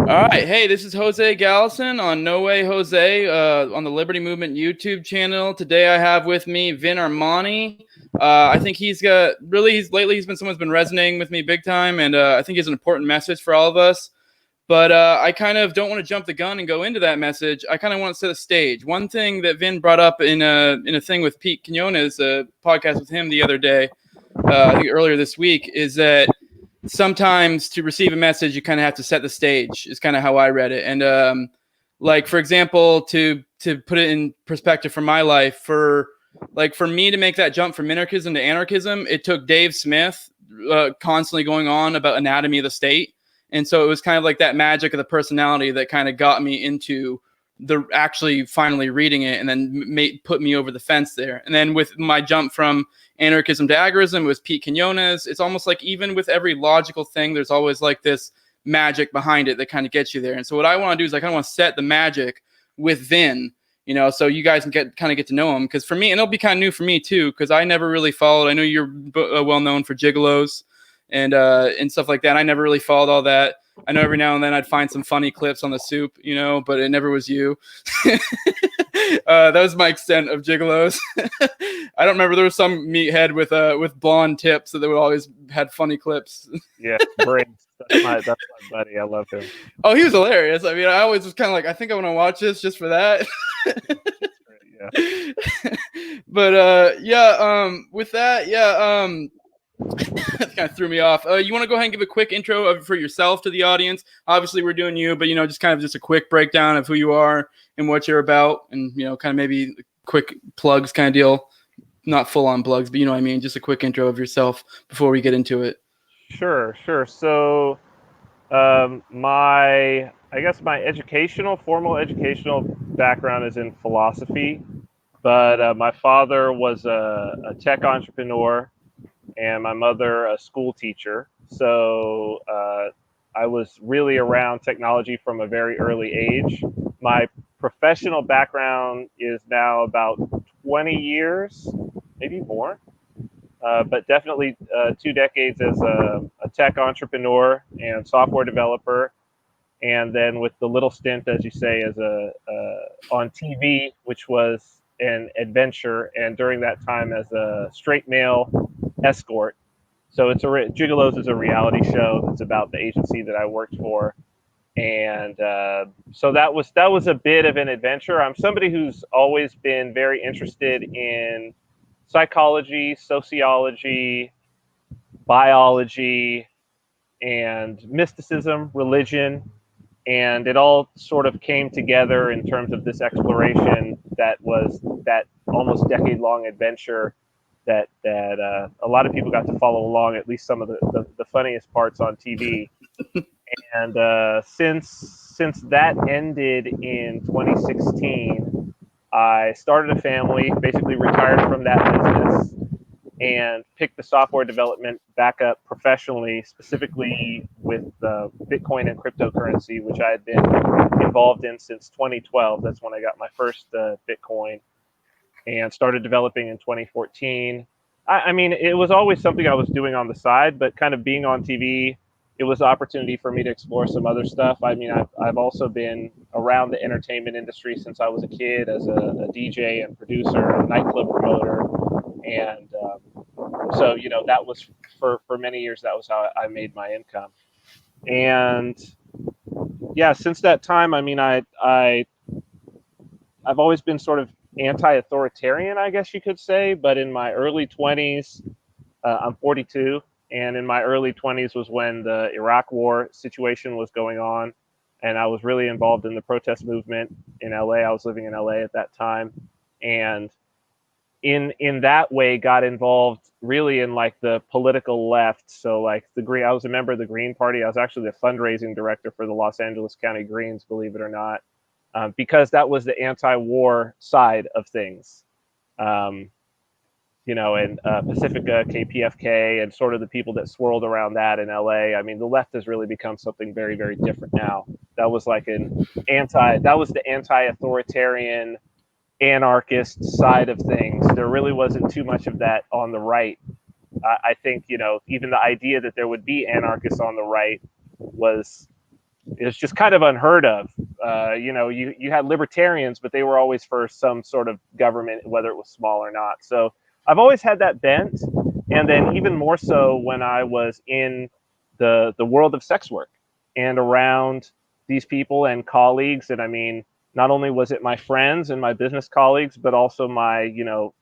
All right. Hey, this is Jose Gallison on No Way Jose on the Liberty Movement YouTube channel. Today I have with me Vin Armani. I think he's been someone's been resonating with me big time, and I think he has an important message for all of us. But I kind of don't want to jump the gun and go into that message. I kind of want to set a stage. One thing that Vin brought up in a thing with Pete Quinones, a podcast with him the other day, I think earlier this week, is that sometimes to receive a message, you kind of have to set the stage. Is kind of how I read it. And like for example, to put it in perspective from my life, for me to make that jump from minarchism to anarchism, it took Dave Smith constantly going on about anatomy of the state. And so it was kind of like that magic of the personality that kind of got me into the actually finally reading it, and then put me over the fence there. And then with my jump from anarchism to Agarism, it was Pete Quinones. It's almost like even with every logical thing, there's always like this magic behind it that kind of gets you there. And so what I want to do is I kind of want to set the magic with Vin, so you guys can get to know him. Because for me, and it'll be kind of new for me too, because I never really followed. I know you're well known for gigolos and stuff like that. I never really followed all that. I know every now and then I'd find some funny clips on the soup, but it never was you. That was my extent of gigolos. I don't remember. There was some meathead with blonde tips that they would always had funny clips. Yeah, Briggs. That's my buddy. I love him. Oh, he was hilarious. I mean, I always was kind of like, I think I want to watch this just for that. Yeah. But with that, that kind of threw me off. You want to go ahead and give a quick intro for yourself to the audience? Obviously, we're doing you, but just a quick breakdown of who you are and what you're about, and kind of maybe quick plugs kind of deal. Not full on plugs, but you know what I mean. Just a quick intro of yourself before we get into it. Sure. So, my formal educational background is in philosophy, but my father was a tech entrepreneur, and my mother a school teacher. So I was really around technology from a very early age. My professional background is now about 20 years, maybe more, but definitely 2 decades as a tech entrepreneur and software developer. And then with the little stint, as you say, as on TV, which was an adventure, and during that time as a straight male escort. So Gigolos is a reality show that's about the agency that I worked for, and so that was a bit of an adventure. I'm somebody who's always been very interested in psychology, sociology, biology, and mysticism, religion, and it all sort of came together in terms of this exploration that was that almost decade-long adventure that a lot of people got to follow along, at least some of the funniest parts on TV. And since that ended in 2016, I started a family, basically retired from that business, and picked the software development back up professionally, specifically with Bitcoin and cryptocurrency, which I had been involved in since 2012. That's when I got my first Bitcoin, and started developing in 2014. I mean, it was always something I was doing on the side, but kind of being on TV, it was an opportunity for me to explore some other stuff. I mean, I've also been around the entertainment industry since I was a kid as a DJ and producer and nightclub promoter. And so, that was for many years, that was how I made my income. And yeah, since that time, I mean, I've always been sort of anti-authoritarian, I guess you could say. But in my early 20s, I'm 42. And in my early 20s was when the Iraq war situation was going on. And I was really involved in the protest movement in LA. I was living in LA at that time. And in that way got involved really in like the political left. So like I was a member of the Green Party. I was actually the fundraising director for the Los Angeles County Greens, believe it or not, because that was the anti-war side of things. And Pacifica, KPFK, and sort of the people that swirled around that in LA. I mean, the left has really become something very, very different now. That was like that was the anti-authoritarian, anarchist side of things. There really wasn't too much of that on the right. I think, even the idea that there would be anarchists on the right was is just kind of unheard of. You had libertarians, but they were always for some sort of government, whether it was small or not. So I've always had that bent. And then even more so when I was in the world of sex work and around these people and colleagues. And I mean, not only was it my friends and my business colleagues, but also my,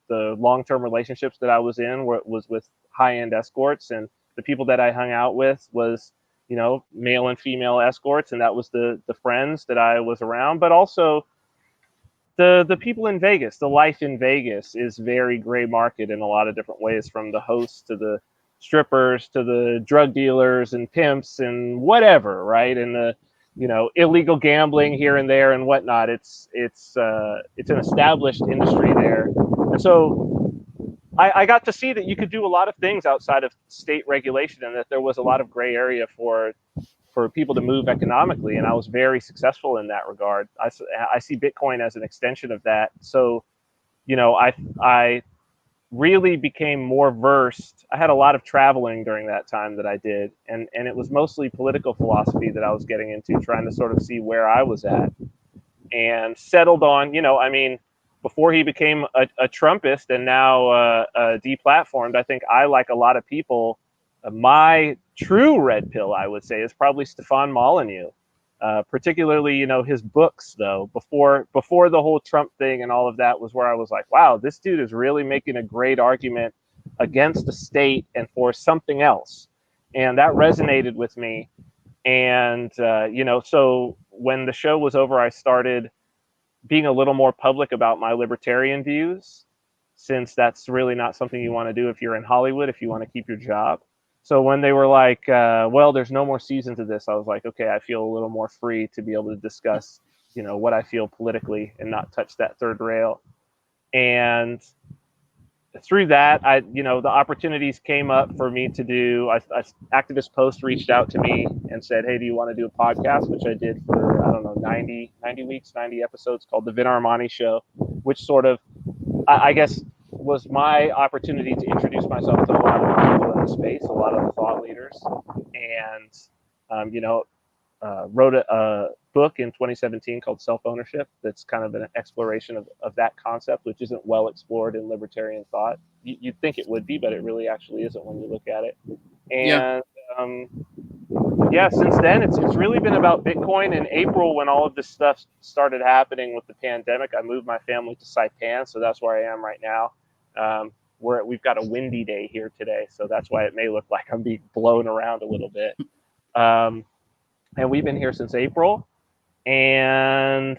the long-term relationships that I was in was with high-end escorts, and the people that I hung out with was, male and female escorts. And that was the friends that I was around, but also the people in Vegas. The life in Vegas is very gray market in a lot of different ways, from the hosts to the strippers to the drug dealers and pimps and whatever, right? And the illegal gambling here and there and whatnot. It's an established industry there, and so I got to see that you could do a lot of things outside of state regulation, and that there was a lot of gray area for people to move economically. And I was very successful in that regard. I see Bitcoin as an extension of that. So, I really became more versed. I had a lot of traveling during that time that I did. And it was mostly political philosophy that I was getting into, trying to sort of see where I was at, and settled on, before he became a Trumpist and now deplatformed, I think I, like a lot of people, my true red pill, I would say, is probably Stefan Molyneux. Particularly, his books, though, before the whole Trump thing and all of that, was where I was like, wow, this dude is really making a great argument against the state and for something else. And that resonated with me. And, so when the show was over, I started being a little more public about my libertarian views, since that's really not something you want to do if you're in Hollywood, if you want to keep your job. So when they were like, well, there's no more seasons of this, I was like, okay, I feel a little more free to be able to discuss, what I feel politically and not touch that third rail. And through that, the opportunities came up for me to do, Activist Post reached out to me and said, hey, do you want to do a podcast? Which I did for, 90 weeks, 90 episodes, called The Vin Armani Show, which sort of, I guess, was my opportunity to introduce myself to a lot of the people in the space, a lot of the thought leaders, and wrote a book in 2017 called Self-Ownership. That's kind of an exploration of that concept, which isn't well explored in libertarian thought. You'd think it would be, but it really actually isn't when you look at it. And since then it's really been about Bitcoin. In April, when all of this stuff started happening with the pandemic, I moved my family to Saipan, so that's where I am right now. We've got a windy day here today, so that's why it may look like I'm being blown around a little bit. And we've been here since April, and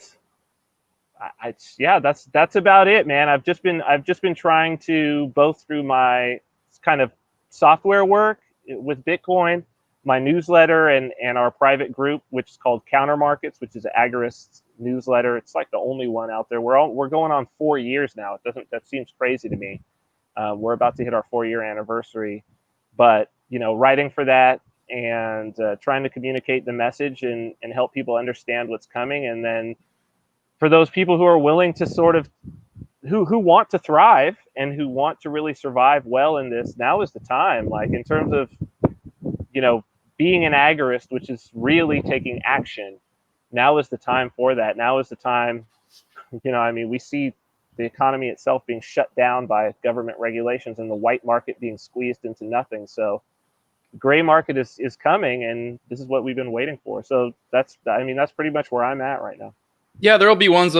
that's about it, man. I've just been trying to, both through my kind of software work with Bitcoin, my newsletter, and our private group, which is called Counter Markets, which is an Agarism newsletter. It's like the only one out there. We're going on 4 years now. That seems crazy to me. We're about to hit our 4-year anniversary, but writing for that and trying to communicate the message and help people understand what's coming. And then for those people who are willing to sort of who want to thrive and who want to really survive well in this, now is the time. Like, in terms of being an agorist, which is really taking action, now is the time for that. Now is the time. We see the economy itself being shut down by government regulations and the white market being squeezed into nothing. So gray market is coming, and this is what we've been waiting for. So that's pretty much where I'm at right now. Yeah, there'll be those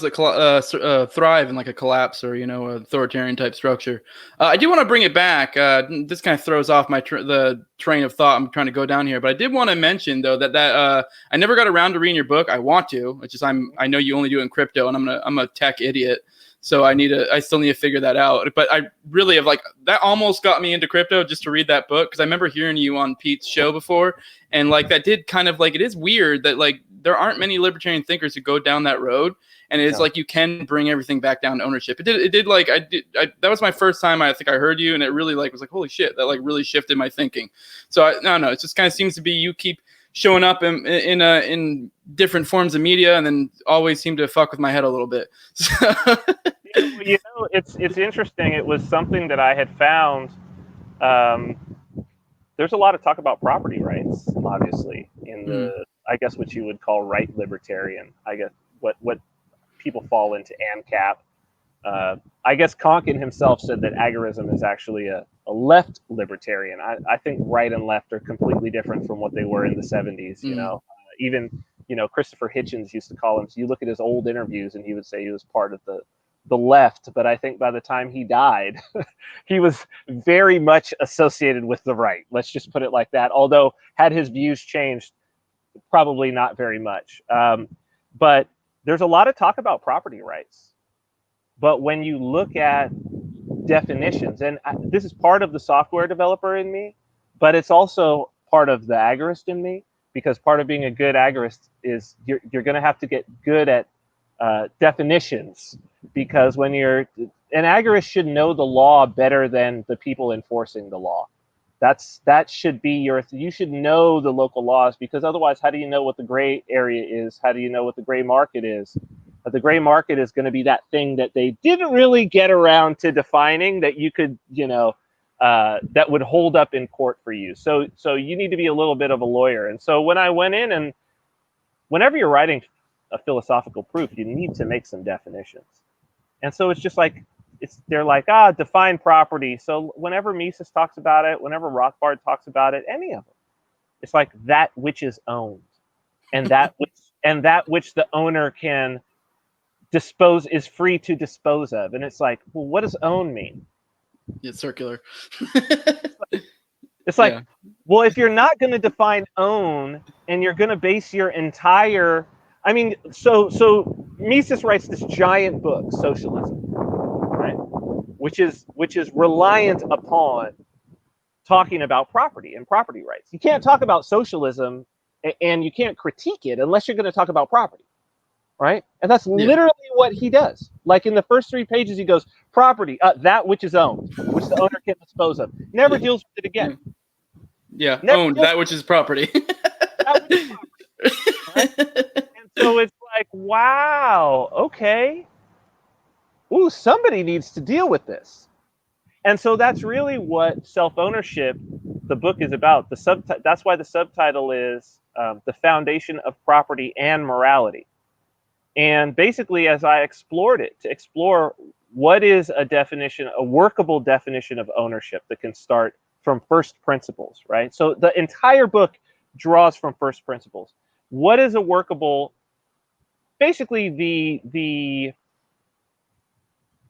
that thrive in like a collapse or authoritarian type structure. I do want to bring it back. This kind of throws off the train of thought I'm trying to go down here, but I did want to mention though that I never got around to reading your book. I want to. It's just I know you only do it in crypto, and I'm a tech idiot, so I still need to figure that out. But I really have that almost got me into crypto, just to read that book, because I remember hearing you on Pete's show before, and that did kind of it is weird that there aren't many libertarian thinkers who go down that road, and it's you can bring everything back down to ownership. That was my first time I think I heard you, and it really was holy shit, that really shifted my thinking. So it just kind of seems to be you keep showing up in different forms of media, and then always seem to fuck with my head a little bit. It's interesting. It was something that I had found. There's a lot of talk about property rights, obviously, in the I guess what you would call right libertarian. I guess what people fall into ANCAP. I guess Konkin himself said that agorism is actually a left libertarian. I think right and left are completely different from what they were in the 70s. You know, even Christopher Hitchens used to call him. So you look at his old interviews, and he would say he was part of the left. But I think by the time he died, he was very much associated with the right. Let's just put it like that. Although had his views changed, probably not very much. But there's a lot of talk about property rights. But when you look at definitions, and this is part of the software developer in me, but it's also part of the agorist in me, because part of being a good agorist is you're going to have to get good at definitions, because when an agorist should know the law better than the people enforcing the law. That should be you should know the local laws, because otherwise, how do you know what the gray area is? How do you know what the gray market is? The gray market is going to be that thing that they didn't really get around to defining, that you could, that would hold up in court for you. So you need to be a little bit of a lawyer. And so when I went in, and whenever you're writing a philosophical proof, you need to make some definitions. And so it's just like, they're like, define property. So whenever Mises talks about it, whenever Rothbard talks about it, any of them, it's like that which is owned, and that which the owner can is free to dispose of. And it's like, well, what does own mean? It's circular. It's like, well, if you're not going to define own, and you're going to base your entire, so Mises writes this giant book, Socialism, right? Which is reliant upon talking about property and property rights. You can't talk about socialism, and you can't critique it unless you're going to talk about property. Right? And that's literally what he does. Like in the first 3 pages, he goes, property, that which is owned, which the owner can dispose of. Never deals with it again. Yeah, owned, that which is property. That which is property. Right? And so it's like, wow, okay. Ooh, somebody needs to deal with this. And so that's really what self-ownership, the book, is about. That's why the subtitle is The Foundation of Property and Morality. And basically, as I explored it, to explore what is a workable definition of ownership that can start from first principles, right? So the entire book draws from first principles. What is a workable, basically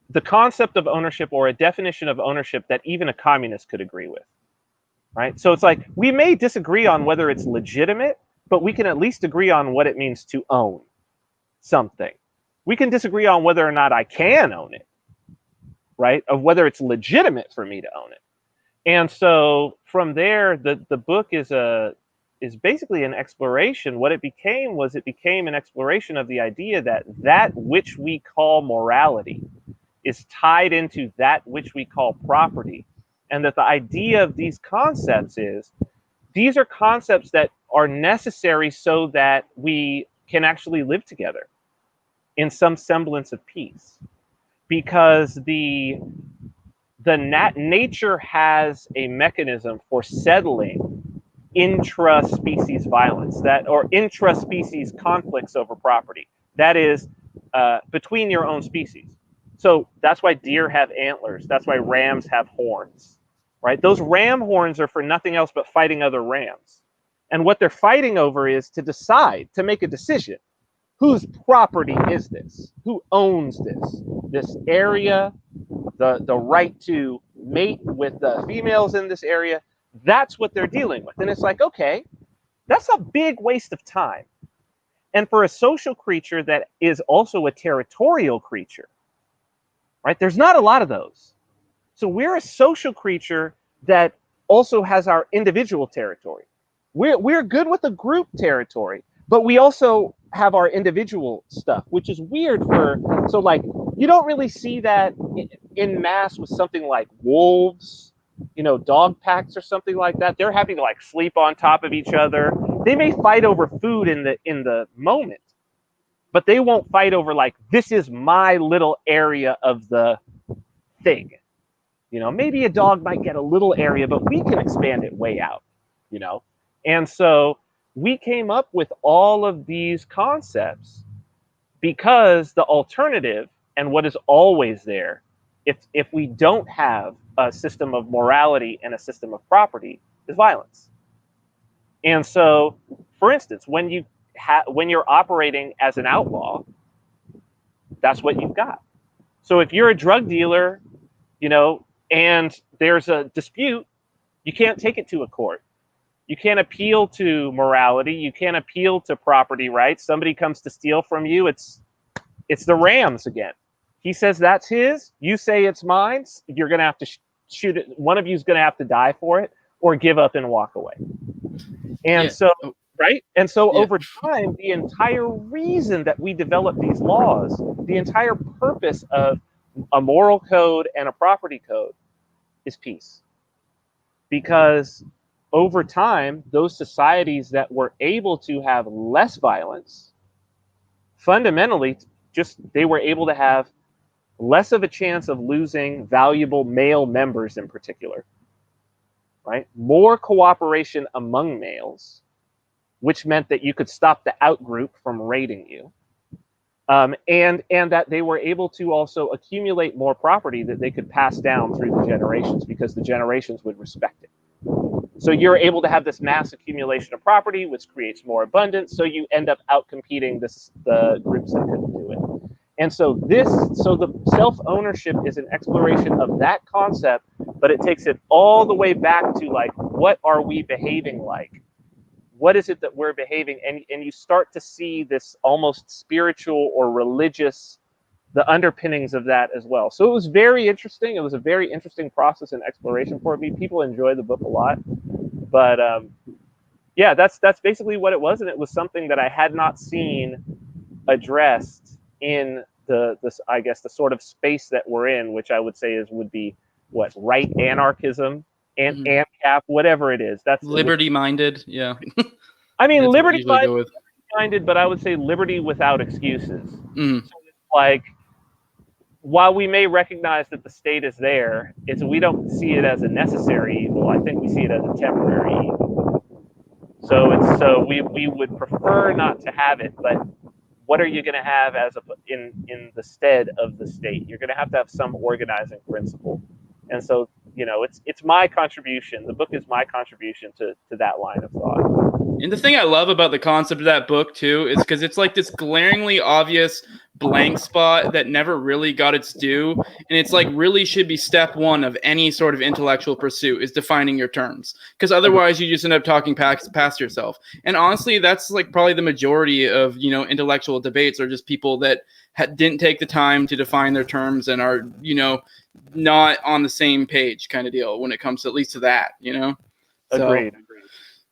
the concept of ownership, or a definition of ownership that even a communist could agree with, right? So it's like, we may disagree on whether it's legitimate, but we can at least agree on what it means to own something. We can disagree on whether or not I can own it, right? Of whether it's legitimate for me to own it. And so from there, the book is basically an exploration. What it became was, it became an exploration of the idea that which we call morality is tied into that which we call property. And that the idea of these concepts is, these are concepts that are necessary so that we can actually live together in some semblance of peace, because nature has a mechanism for settling intra-species violence, or intra-species conflicts over property. That is, between your own species. So that's why deer have antlers. That's why rams have horns, right? Those ram horns are for nothing else but fighting other rams. And what they're fighting over is to make a decision. Whose property is this? Who owns this area, the right to mate with the females in this area? That's what they're dealing with. And it's like, okay, that's a big waste of time. And for a social creature that is also a territorial creature, right? There's not a lot of those. So we're a social creature that also has our individual territory. We're good with the group territory, but we also have our individual stuff, which is weird so like, you don't really see that in mass with something like wolves, dog packs or something like that. They're happy to like sleep on top of each other. They may fight over food in the moment, but they won't fight over like, this is my little area of the thing. Maybe a dog might get a little area, but we can expand it way out, And so we came up with all of these concepts because the alternative, and what is always there, if we don't have a system of morality and a system of property, is violence. And so, for instance, when you're operating as an outlaw, that's what you've got. So if you're a drug dealer, and there's a dispute, you can't take it to a court. You can't appeal to morality. You can't appeal to property rights. Somebody comes to steal from you. It's the Rams again. He says that's his. You say it's mine. You're going to have to shoot it. One of you is going to have to die for it or give up and walk away. And so, right? And so over time, the entire reason that we develop these laws, the entire purpose of a moral code and a property code is peace. Because over time, those societies that were able to have less violence, fundamentally, they were able to have less of a chance of losing valuable male members in particular, right? More cooperation among males, which meant that you could stop the outgroup from raiding you. And that they were able to also accumulate more property that they could pass down through the generations because the generations would respect it. So you're able to have this mass accumulation of property, which creates more abundance. So you end up outcompeting the groups that couldn't do it. And so the self-ownership is an exploration of that concept, but it takes it all the way back to like, what are we behaving like? What is it that we're behaving? And you start to see this almost spiritual or religious, the underpinnings of that as well. So it was very interesting. It was a very interesting process and exploration for me. People enjoy the book a lot. But yeah, that's basically what it was. And it was something that I had not seen addressed in the sort of space that we're in, which I would say would be what, right anarchism and ANCAP, whatever it is. That's liberty-minded. Yeah. I mean, liberty-minded, but I would say liberty without excuses. So it's like, while we may recognize that the state is there, we don't see it as a necessary evil. I think we see it as a temporary evil. So we would prefer not to have it, but what are you going to have in the stead of the state? You're going to have some organizing principle. And so, it's my contribution. The book is my contribution to that line of thought. And the thing I love about the concept of that book too is because it's like this glaringly obvious blank spot that never really got its due, and it's like really should be step one of any sort of intellectual pursuit is defining your terms, because otherwise you just end up talking past yourself. And honestly, that's like probably the majority of intellectual debates are just people that didn't take the time to define their terms and are not on the same page kind of deal when it comes to, at least to that. Agreed.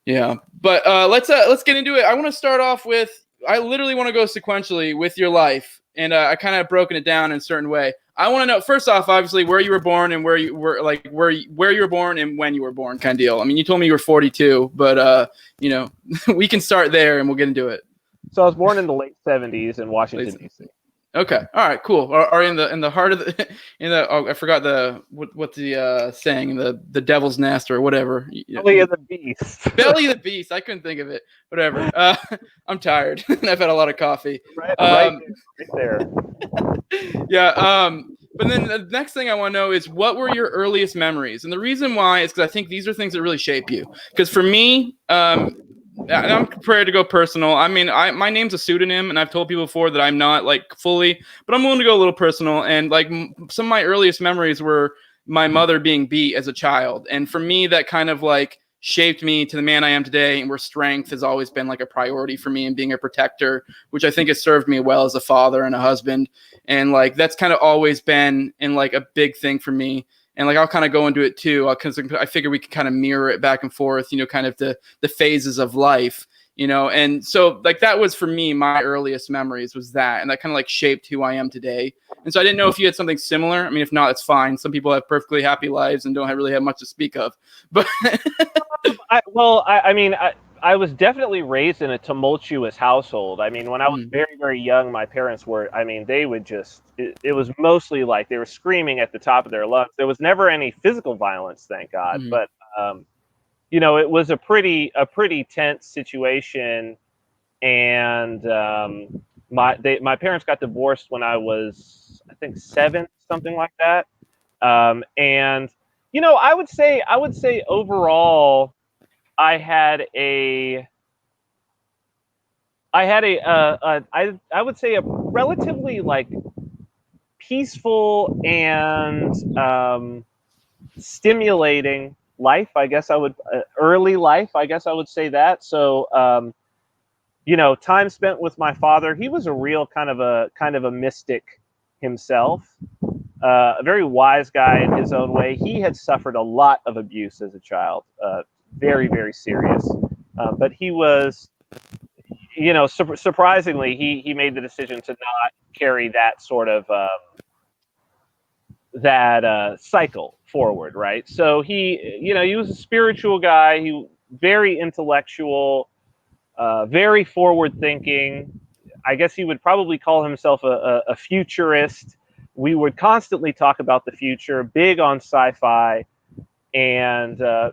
Yeah, but let's get into it. I want to start off with, I literally want to go sequentially with your life, and I kind of broken it down in a certain way. I want to know, first off, obviously, where you were born and where you were born and when you were born, kind of deal. I mean, you told me you were 42, but we can start there and we'll get into it. So I was born in the late 70s in Washington, D.C. Okay. All right. Cool. Are in the heart of I forgot what the saying, the devil's nest or whatever. Belly of the beast. Belly of the beast. I couldn't think of it. Whatever. I'm tired. I've had a lot of coffee. Right there. Yeah. But then the next thing I want to know is, what were your earliest memories? And the reason why is because I think these are things that really shape you. Because for me, I'm prepared to go personal. I mean, my name's a pseudonym, and I've told people before that I'm not like fully, but I'm willing to go a little personal. And like some of my earliest memories were my mother being beat as a child. And for me, that kind of like shaped me to the man I am today, and where strength has always been like a priority for me, and being a protector, which I think has served me well as a father and a husband. And like, that's kind of always been in like a big thing for me. And like, I'll kind of go into it too, because I figure we can kind of mirror it back and forth, kind of the phases of life, and so like, that was for me, my earliest memories was that, and that kind of like shaped who I am today. And so I didn't know if you had something similar. I mean, if not, it's fine. Some people have perfectly happy lives and don't really have much to speak of, but I was definitely raised in a tumultuous household. I mean, when I was very, very young, my parents were, they would just, it was mostly like they were screaming at the top of their lungs. There was never any physical violence, thank God. But it was a pretty tense situation, and my parents got divorced when I was, I think, 7, something like that. And I would say overall, I had a I would say a relatively like peaceful and stimulating life. I guess I would early life. I guess I would say that. So time spent with my father. He was a real kind of a mystic himself. A very wise guy in his own way. He had suffered a lot of abuse as a child, very, very serious. But he was, surprisingly, he made the decision to not carry that sort of that cycle forward, right? So he was a spiritual guy. He very intellectual, very forward thinking. I guess he would probably call himself a futurist. We would constantly talk about the future, big on sci-fi, and my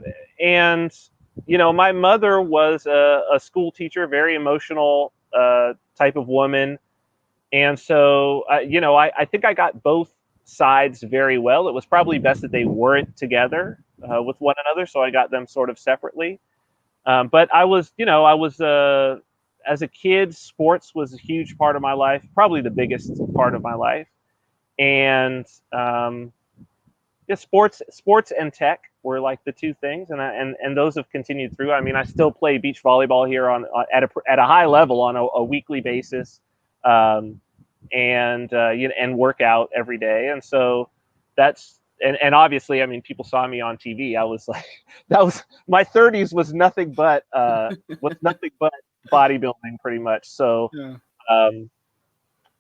mother was a school teacher, very emotional type of woman, and so I think I got both sides very well. It was probably best that they weren't together with one another, so I got them sort of separately. But I was as a kid, sports was a huge part of my life, probably the biggest part of my life, and yeah, sports and tech were like the two things, and those have continued through. I mean, I still play beach volleyball here at a high level on a weekly basis, um, and work out every day, and so that's and obviously, I mean, people saw me on TV. I was like, that was my 30s was nothing but bodybuilding, pretty much. So. Yeah.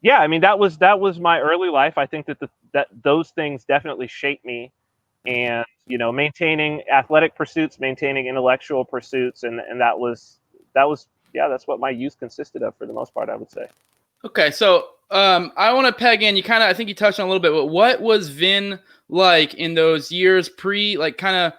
Yeah, I mean, that was my early life. I think that those things definitely shaped me, and maintaining athletic pursuits, maintaining intellectual pursuits, and that was yeah, that's what my youth consisted of for the most part, I would say. Okay, so I want to peg in. I think you touched on a little bit, but what was Vin like in those years like kind of,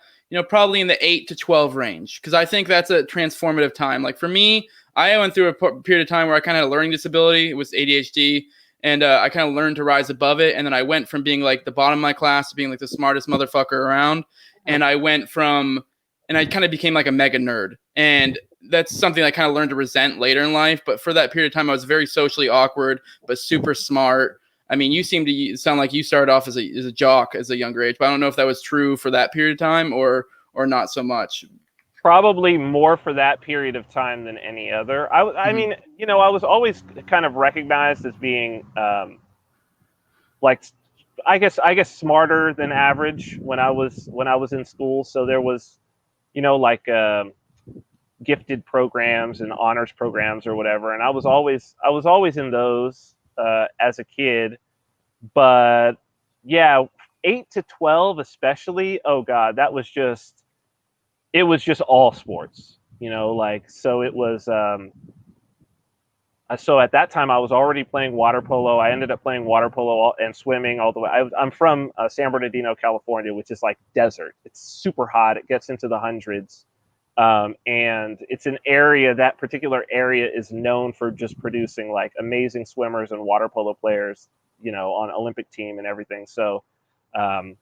probably in the 8 to 12 range? Because I think that's a transformative time. Like for me, I went through a period of time where I kind of had a learning disability. It was ADHD, and I kind of learned to rise above it. And then I went from being like the bottom of my class to being like the smartest motherfucker around. And I kind of became like a mega nerd. And that's something I kind of learned to resent later in life. But for that period of time, I was very socially awkward, but super smart. I mean, you seem to sound like you started off as a jock as a younger age, but I don't know if that was true for that period of time or not so much. Probably more for that period of time than any other. I mean, I was always kind of recognized as being like, I guess smarter than average when I was in school. So there was, like gifted programs and honors programs or whatever, and I was always in those as a kid. But yeah, 8 to 12 especially, oh god, it was just all sports, like, so it was so at that time I was already playing water polo. I ended up playing water polo and swimming all the way. I'm from San Bernardino, California, which is like desert. It's super hot. It gets into the hundreds. And it's an area, that particular area is known for just producing like amazing swimmers and water polo players, on Olympic team and everything. So um,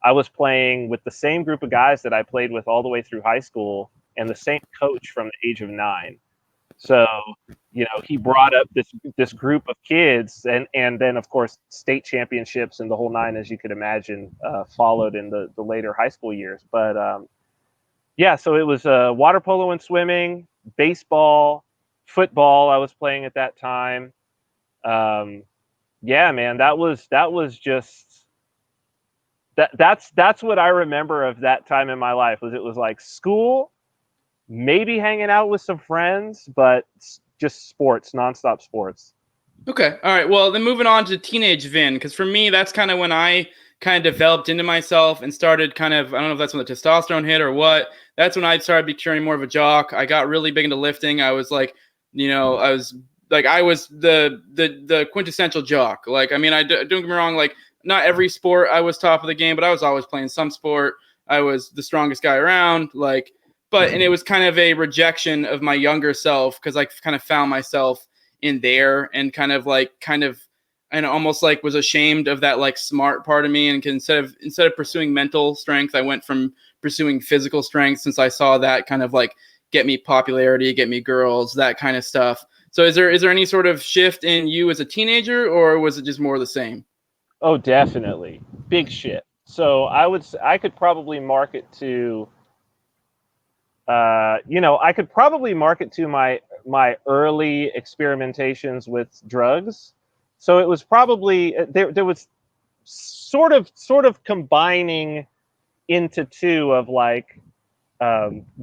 I was playing with the same group of guys that I played with all the way through high school, and the same coach from the age of 9. So, he brought up this group of kids, and then of course state championships and the whole nine, as you could imagine, followed in the later high school years. But yeah, so it was water polo and swimming, baseball, football. I was playing at that time. Yeah, man, that was just that's what I remember of that time in my life. It was like school, maybe hanging out with some friends, but just sports, nonstop sports. Okay. All right. Well, then moving on to teenage Vin, because for me, that's kind of when I kind of developed into myself and started kind of, I don't know if that's when the testosterone hit or what. That's when I started becoming more of a jock. I got really big into lifting. I was like, I was the quintessential jock. Like, I mean, don't get me wrong. Like, not every sport I was top of the game, but I was always playing some sport. I was the strongest guy around. Like, and it was kind of a rejection of my younger self, because I kind of found myself in there, and and almost like was ashamed of that like smart part of me, and instead of pursuing mental strength, I went from pursuing physical strength, since I saw that kind of like get me popularity, get me girls, that kind of stuff. So is there any sort of shift in you as a teenager, or was it just more of the same? Oh, definitely. Big shit. So I could probably mark it to, I could probably mark it to my early experimentations with drugs. So it was probably there was sort of combining into two of like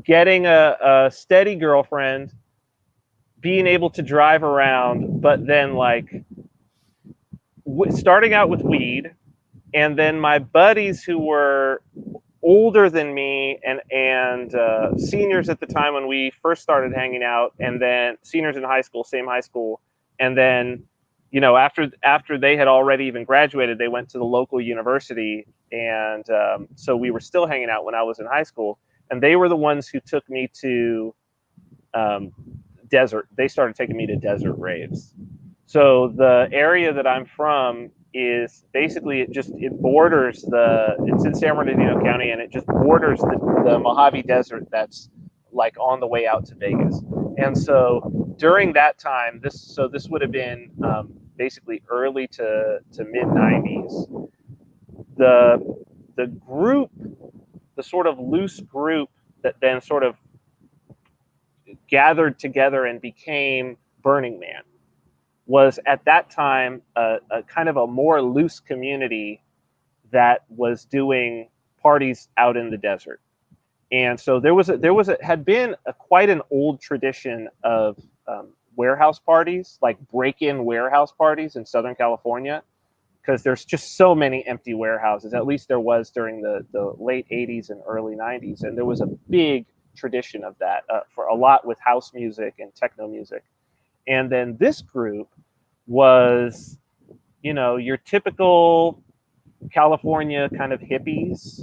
getting a steady girlfriend, being able to drive around, but then like starting out with weed, and then my buddies who were older than me and seniors at the time when we first started hanging out, and then seniors in high school, same high school, and then after they had already even graduated, they went to the local university, and so we were still hanging out when I was in high school, and they were the ones who took me to desert. They started taking me to desert raves. So the area that I'm from is basically it borders it's in San Bernardino County, and it just borders the Mojave Desert that's like on the way out to Vegas. And so during that time, this would have been basically early to mid 90s. The group, the sort of loose group that then sort of gathered together and became Burning Man, was at that time a kind of a more loose community that was doing parties out in the desert. And so had been quite an old tradition of warehouse parties, like break-in warehouse parties in Southern California, because there's just so many empty warehouses. At least there was during the late 80s and early 90s. And there was a big tradition of that for a lot with house music and techno music. And then this group was, your typical California kind of hippies,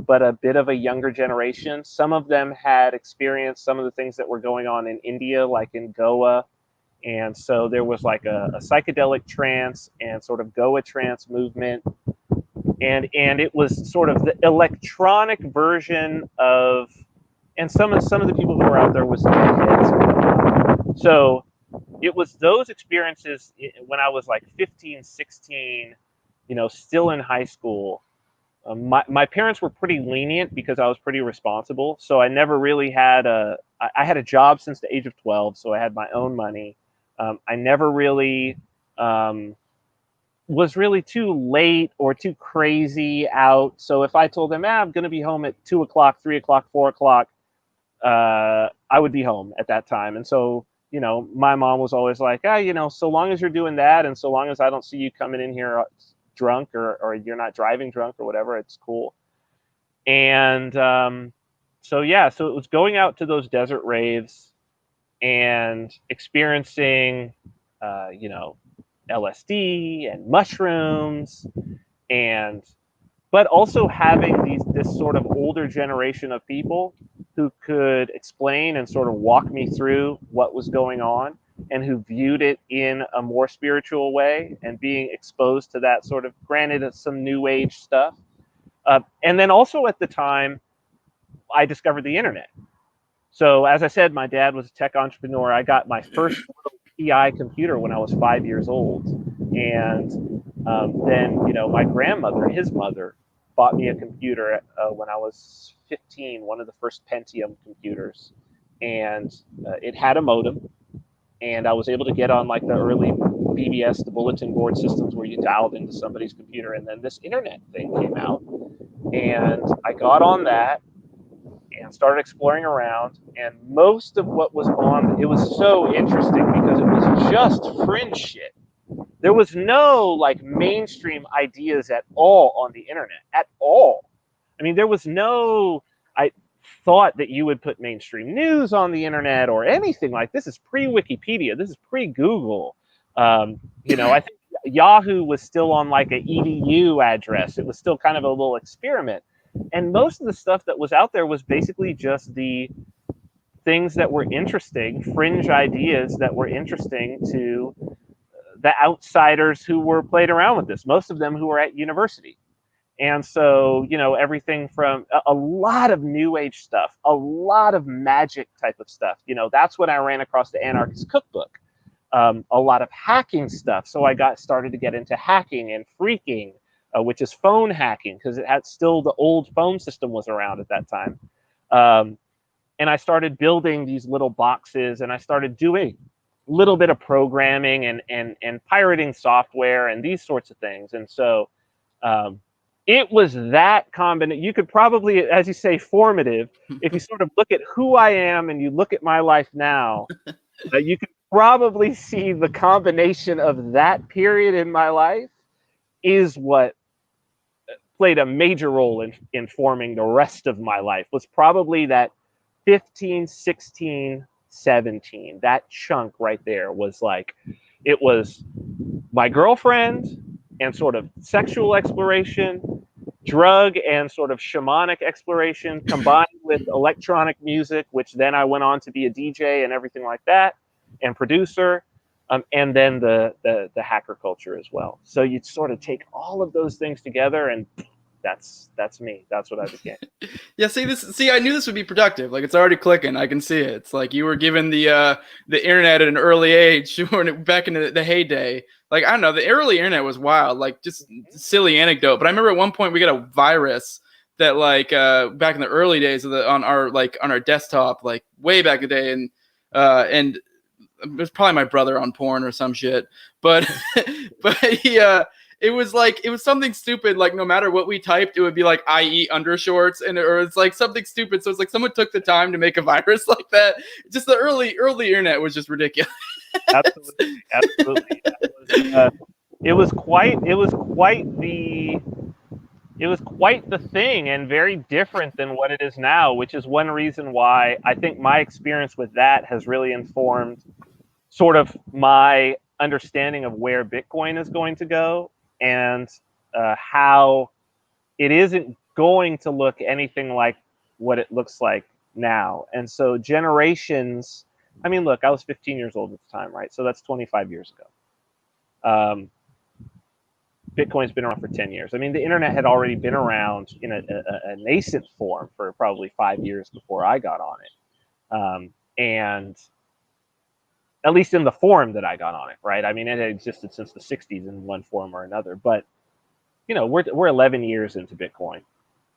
but a bit of a younger generation. Some of them had experienced some of the things that were going on in India, like in Goa. And so there was like a psychedelic trance and sort of Goa trance movement. And it was sort of the electronic version of, and some of the people who were out there was kids. So it was those experiences when I was like 15, 16, still in high school. My parents were pretty lenient because I was pretty responsible. So I never really had I had a job since the age of 12. So I had my own money. I never really was really too late or too crazy out. So if I told them, I'm going to be home at 2 o'clock, 3 o'clock, 4 o'clock, I would be home at that time. And so, my mom was always like, so long as you're doing that, and so long as I don't see you coming in here drunk or you're not driving drunk or whatever, it's cool. And so it was going out to those desert raves and experiencing, LSD and mushrooms, but also having this sort of older generation of people who could explain and sort of walk me through what was going on, and who viewed it in a more spiritual way, and being exposed to that sort of, granted, some new age stuff. And then also at the time, I discovered the internet. So as I said, my dad was a tech entrepreneur. I got my first little PI computer when I was 5 years old. And then, my grandmother, his mother, bought me a computer when I was 15, one of the first Pentium computers. And it had a modem. And I was able to get on like the early BBS, the bulletin board systems where you dialed into somebody's computer. And then this internet thing came out. And I got on that and started exploring around, and most of what was on, it was so interesting because it was just fringe shit. There was no like mainstream ideas at all on the internet, at all. I mean, there was no, I thought that you would put mainstream news on the internet or anything like this. Is pre-Wikipedia, this is pre-Google. I think Yahoo was still on like an EDU address. It was still kind of a little experiment. And most of the stuff that was out there was basically just the things that were interesting, fringe ideas that were interesting to the outsiders who were playing around with this, most of them who were at university. And so, everything from a lot of new age stuff, a lot of magic type of stuff. That's when I ran across the Anarchist Cookbook. A lot of hacking stuff. So I started to get into hacking and phreaking, which is phone hacking, because it had still the old phone system was around at that time. And I started building these little boxes, and I started doing a little bit of programming and pirating software and these sorts of things. And so it was that combination. You could probably, as you say, formative. If you sort of look at who I am and you look at my life now, you could probably see the combination of that period in my life is what played a major role in forming the rest of my life. Was probably that 15, 16, 17. That chunk right there was like, it was my girlfriend and sort of sexual exploration, drug and sort of shamanic exploration, combined with electronic music, which then I went on to be a DJ and everything like that, and producer, and then the hacker culture as well. So you'd sort of take all of those things together, and that's me. That's what I became. Yeah, see, I knew this would be productive. Like, it's already clicking. I can see it. It's like you were given the internet at an early age, back in the heyday. Like, I don't know, the early internet was wild. Like, just silly anecdote. But I remember at one point we got a virus that, like, back in the early days on our desktop, like way back in the day, and it was probably my brother on porn or some shit. But he it was something stupid. Like, no matter what we typed, it would be like, I eat undershorts, or it's like something stupid. So it's like someone took the time to make a virus like that. Just the early internet was just ridiculous. Absolutely. It was quite the thing, and very different than what it is now, which is one reason why I think my experience with that has really informed sort of my understanding of where Bitcoin is going to go, and how it isn't going to look anything like what it looks like now. And so generations, I mean, look, I was 15 years old at the time, right? So that's 25 years ago. Bitcoin's been around for 10 years. I mean, the internet had already been around in a nascent form for probably 5 years before I got on it. And at least in the form that I got on it, right? I mean, it had existed since the 60s in one form or another. But, we're 11 years into Bitcoin.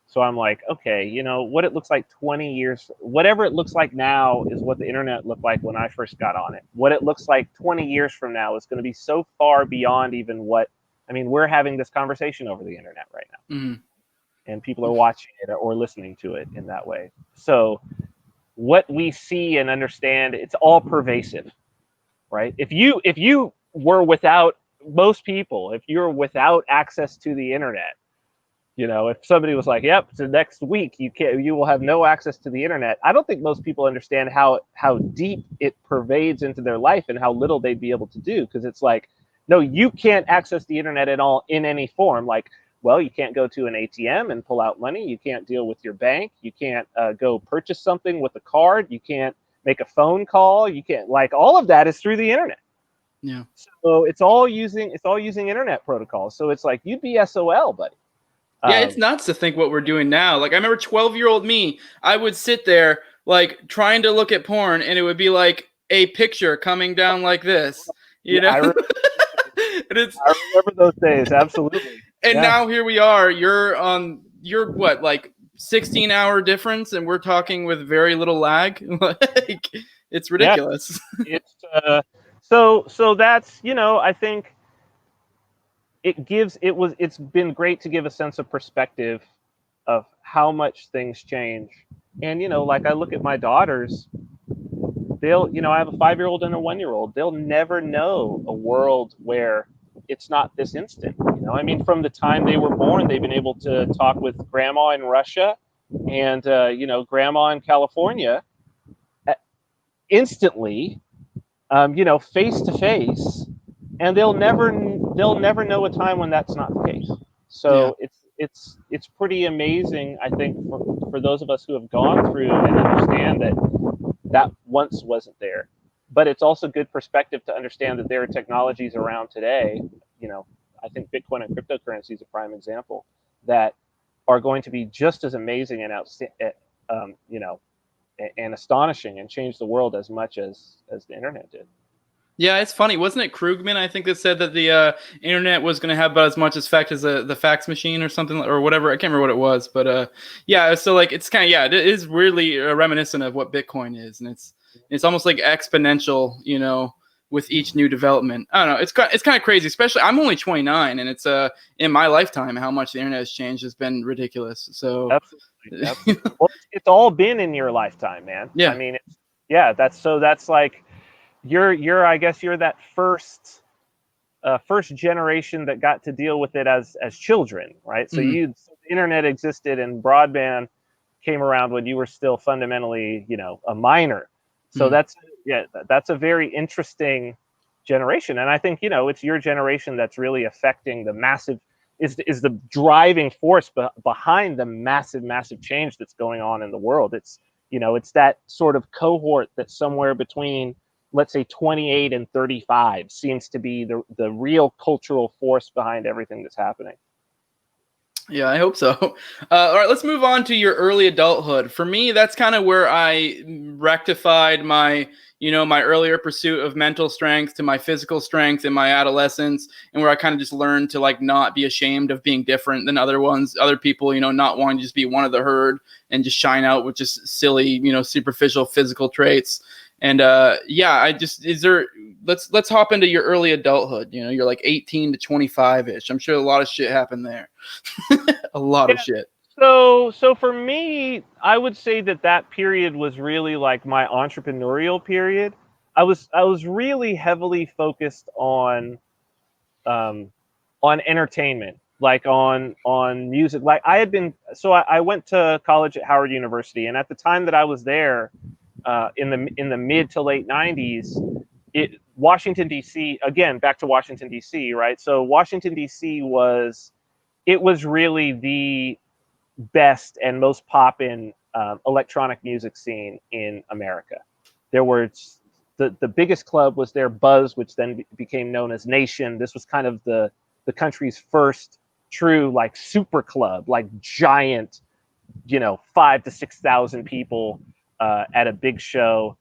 So I'm like, okay, what it looks like 20 years, whatever it looks like now is what the internet looked like when I first got on it. What it looks like 20 years from now is going to be so far beyond even we're having this conversation over the internet right now. Mm-hmm. And people are watching it or listening to it in that way. So what we see and understand, it's all pervasive, right? If you were without, most people, if you're without access to the internet, if somebody was like, yep, so next week you will have no access to the internet, I don't think most people understand how deep it pervades into their life and how little they'd be able to do. Because it's like, no, you can't access the internet at all in any form. Like, well, you can't go to an ATM and pull out money. You can't deal with your bank. You can't go purchase something with a card. You can't make a phone call. You can't, like, all of that is through the internet. Yeah. So it's all using internet protocols. So it's like, you'd be SOL, buddy. Yeah, it's nuts to think what we're doing now. Like, I remember 12-year-old me, I would sit there, like, trying to look at porn, and it would be like a picture coming down like this, you know? I remember those days, absolutely. And now here we are. You're what, like 16-hour difference, and we're talking with very little lag. Like, it's ridiculous. Yeah. It's so that's, I think it's been great to give a sense of perspective of how much things change. And, like, I look at my daughters, I have a 5-year-old and a 1-year-old. They'll never know a world where it's not this instant. I mean, from the time they were born, they've been able to talk with grandma in Russia and, grandma in California instantly, face to face, and they'll never know a time when that's not the case. So it's pretty amazing, I think, for those of us who have gone through and understand that once wasn't there. But it's also good perspective to understand that there are technologies around today. I think Bitcoin and cryptocurrency is a prime example that are going to be just as amazing and and astonishing and change the world as much as the internet did. Yeah, it's funny. Wasn't it Krugman, I think, that said that the internet was going to have about as much effect as the fax machine or something, or whatever? I can't remember what it was. But yeah, so like it's kind of, yeah, it is really reminiscent of what Bitcoin is. And it's almost like exponential, with each new development. I don't know. It's kind of crazy, especially I'm only 29, and it's in my lifetime how much the internet has changed has been ridiculous. So absolutely. Well, it's all been in your lifetime, man. Yeah. I mean, that's like I guess you're that first generation that got to deal with it as children, right? So Mm-hmm. so the internet existed and broadband came around when you were still fundamentally, a minor. So Mm-hmm. that's a very interesting generation, and I think it's your generation that's really affecting the massive is the driving force behind the massive change that's going on in the world. It's that sort of cohort that's somewhere between, let's say, 28 and 35 seems to be the real cultural force behind everything that's happening. Yeah, I hope so. All right, let's move on to your early adulthood. For me, that's kind of where I rectified my earlier pursuit of mental strength to my physical strength in my adolescence, and where I kind of just learned to like not be ashamed of being different than other people, not wanting to just be one of the herd and just shine out with just silly, superficial physical traits. And let's hop into your early adulthood. You're like 18 to 25 ish. I'm sure a lot of shit happened there. A lot of shit. So for me, I would say that period was really like my entrepreneurial period. I was really heavily focused on entertainment, like on music. Like I went to college at Howard University, and at the time that I was there, in the mid to late 90s, Washington D.C. again, back to Washington D.C. right? So Washington D.C. was really the best and most poppin' electronic music scene in America. There were the biggest club was their Buzz, which then became known as Nation. This was kind of the country's first true like super club, like giant, 5,000 to 6,000 people at a big show.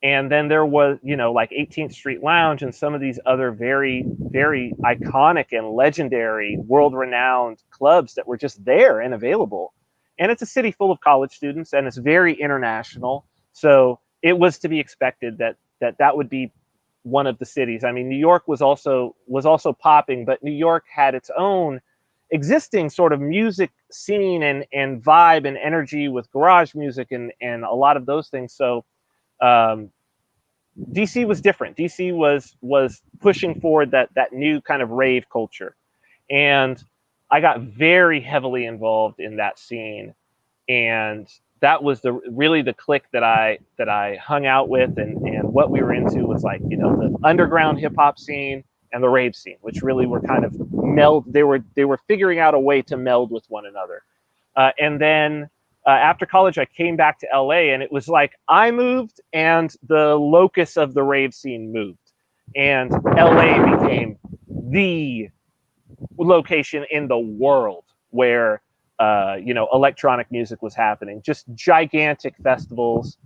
And then there was, like 18th Street Lounge and some of these other very, very iconic and legendary, world-renowned clubs that were just there and available. And it's a city full of college students, and it's very international. So it was to be expected that would be one of the cities. I mean, New York was also popping, but New York had its own existing sort of music scene and vibe and energy with garage music and a lot of those things. So DC was different. DC was pushing forward that new kind of rave culture, and I got very heavily involved in that scene, and that was really the clique that I hung out with, and what we were into was like the underground hip hop scene and the rave scene, which really were kind of they were figuring out a way to meld with one another, and then. After college, I came back to LA, and it was like I moved and the locus of the rave scene moved. And LA became the location in the world where, electronic music was happening. Just gigantic festivals.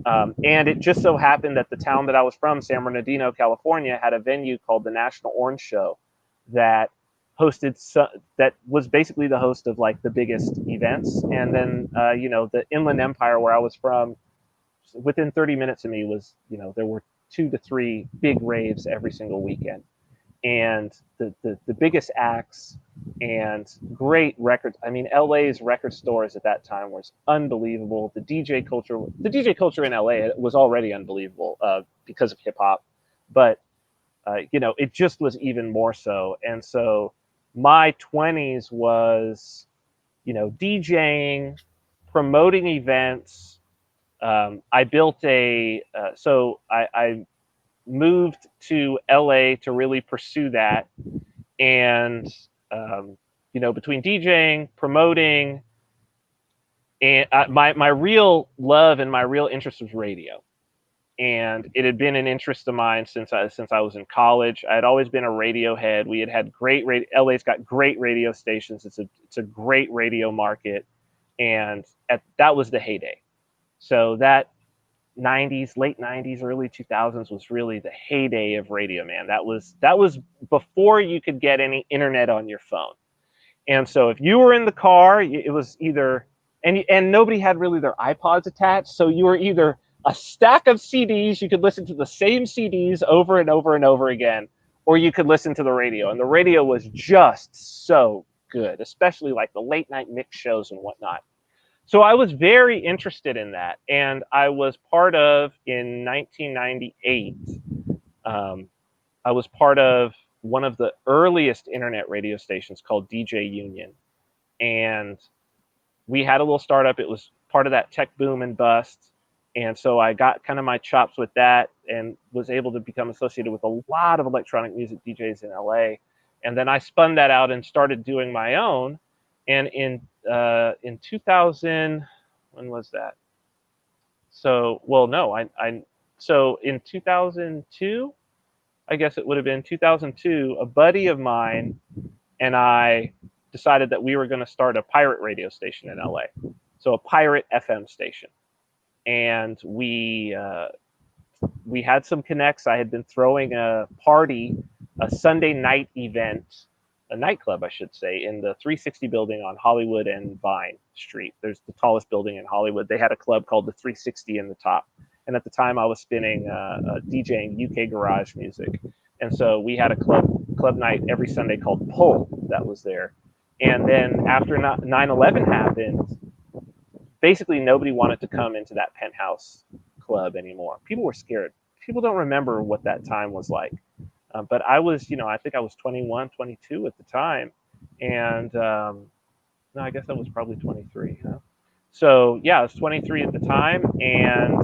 And it just so happened that the town that I was from, San Bernardino, California, had a venue called the National Orange Show that that was basically the host of like the biggest events. And then the Inland Empire where I was from, within 30 minutes of me was there were 2 to 3 big raves every single weekend, and the biggest acts and great records. I mean, LA's record stores at that time was unbelievable. The DJ culture in LA was already unbelievable because of hip hop, but it just was even more so. And so my 20s was, DJing, promoting events. I built I moved to LA to really pursue that. And between DJing, promoting, and my real love and my real interest was radio. And it had been an interest of mine since I was in college. I had always been a radio head. We had great radio. LA's got great radio stations. It's a great radio market, and that was the heyday. So that 90s, late 90s, early 2000s was really the heyday of radio, man. That was before you could get any internet on your phone. And so if you were in the car, it was either, and nobody had really their iPods attached. So you were either a stack of CDs, you could listen to the same CDs over and over and over again, or you could listen to the radio. And the radio was just so good, especially like the late night mix shows and whatnot. So I was very interested in that. And I was part of, in 1998, I was part of one of the earliest internet radio stations called DJ Union. And we had a little startup. It was part of that tech boom and bust. And so I got kind of my chops with that and was able to become associated with a lot of electronic music DJs in LA. And then I spun that out and started doing my own. And in 2000, when was that? So, well, no, so in 2002, I guess it would have been 2002, a buddy of mine and I decided that we were going to start a pirate radio station in LA. So a pirate FM station. And we had some connects. I had been throwing a party, a Sunday night event, a nightclub, I should say, in the 360 building on Hollywood and Vine Street. There's the tallest building in Hollywood. They had a club called the 360 in the top. And at the time I was spinning DJing UK garage music. And so we had a club night every Sunday called Pull that was there. And then after 9/11 happened, basically nobody wanted to come into that penthouse club anymore. People were scared. People don't remember what that time was like. But I was, I think I was 21, 22 at the time. And no, I guess I was probably 23. So yeah, I was 23 at the time. And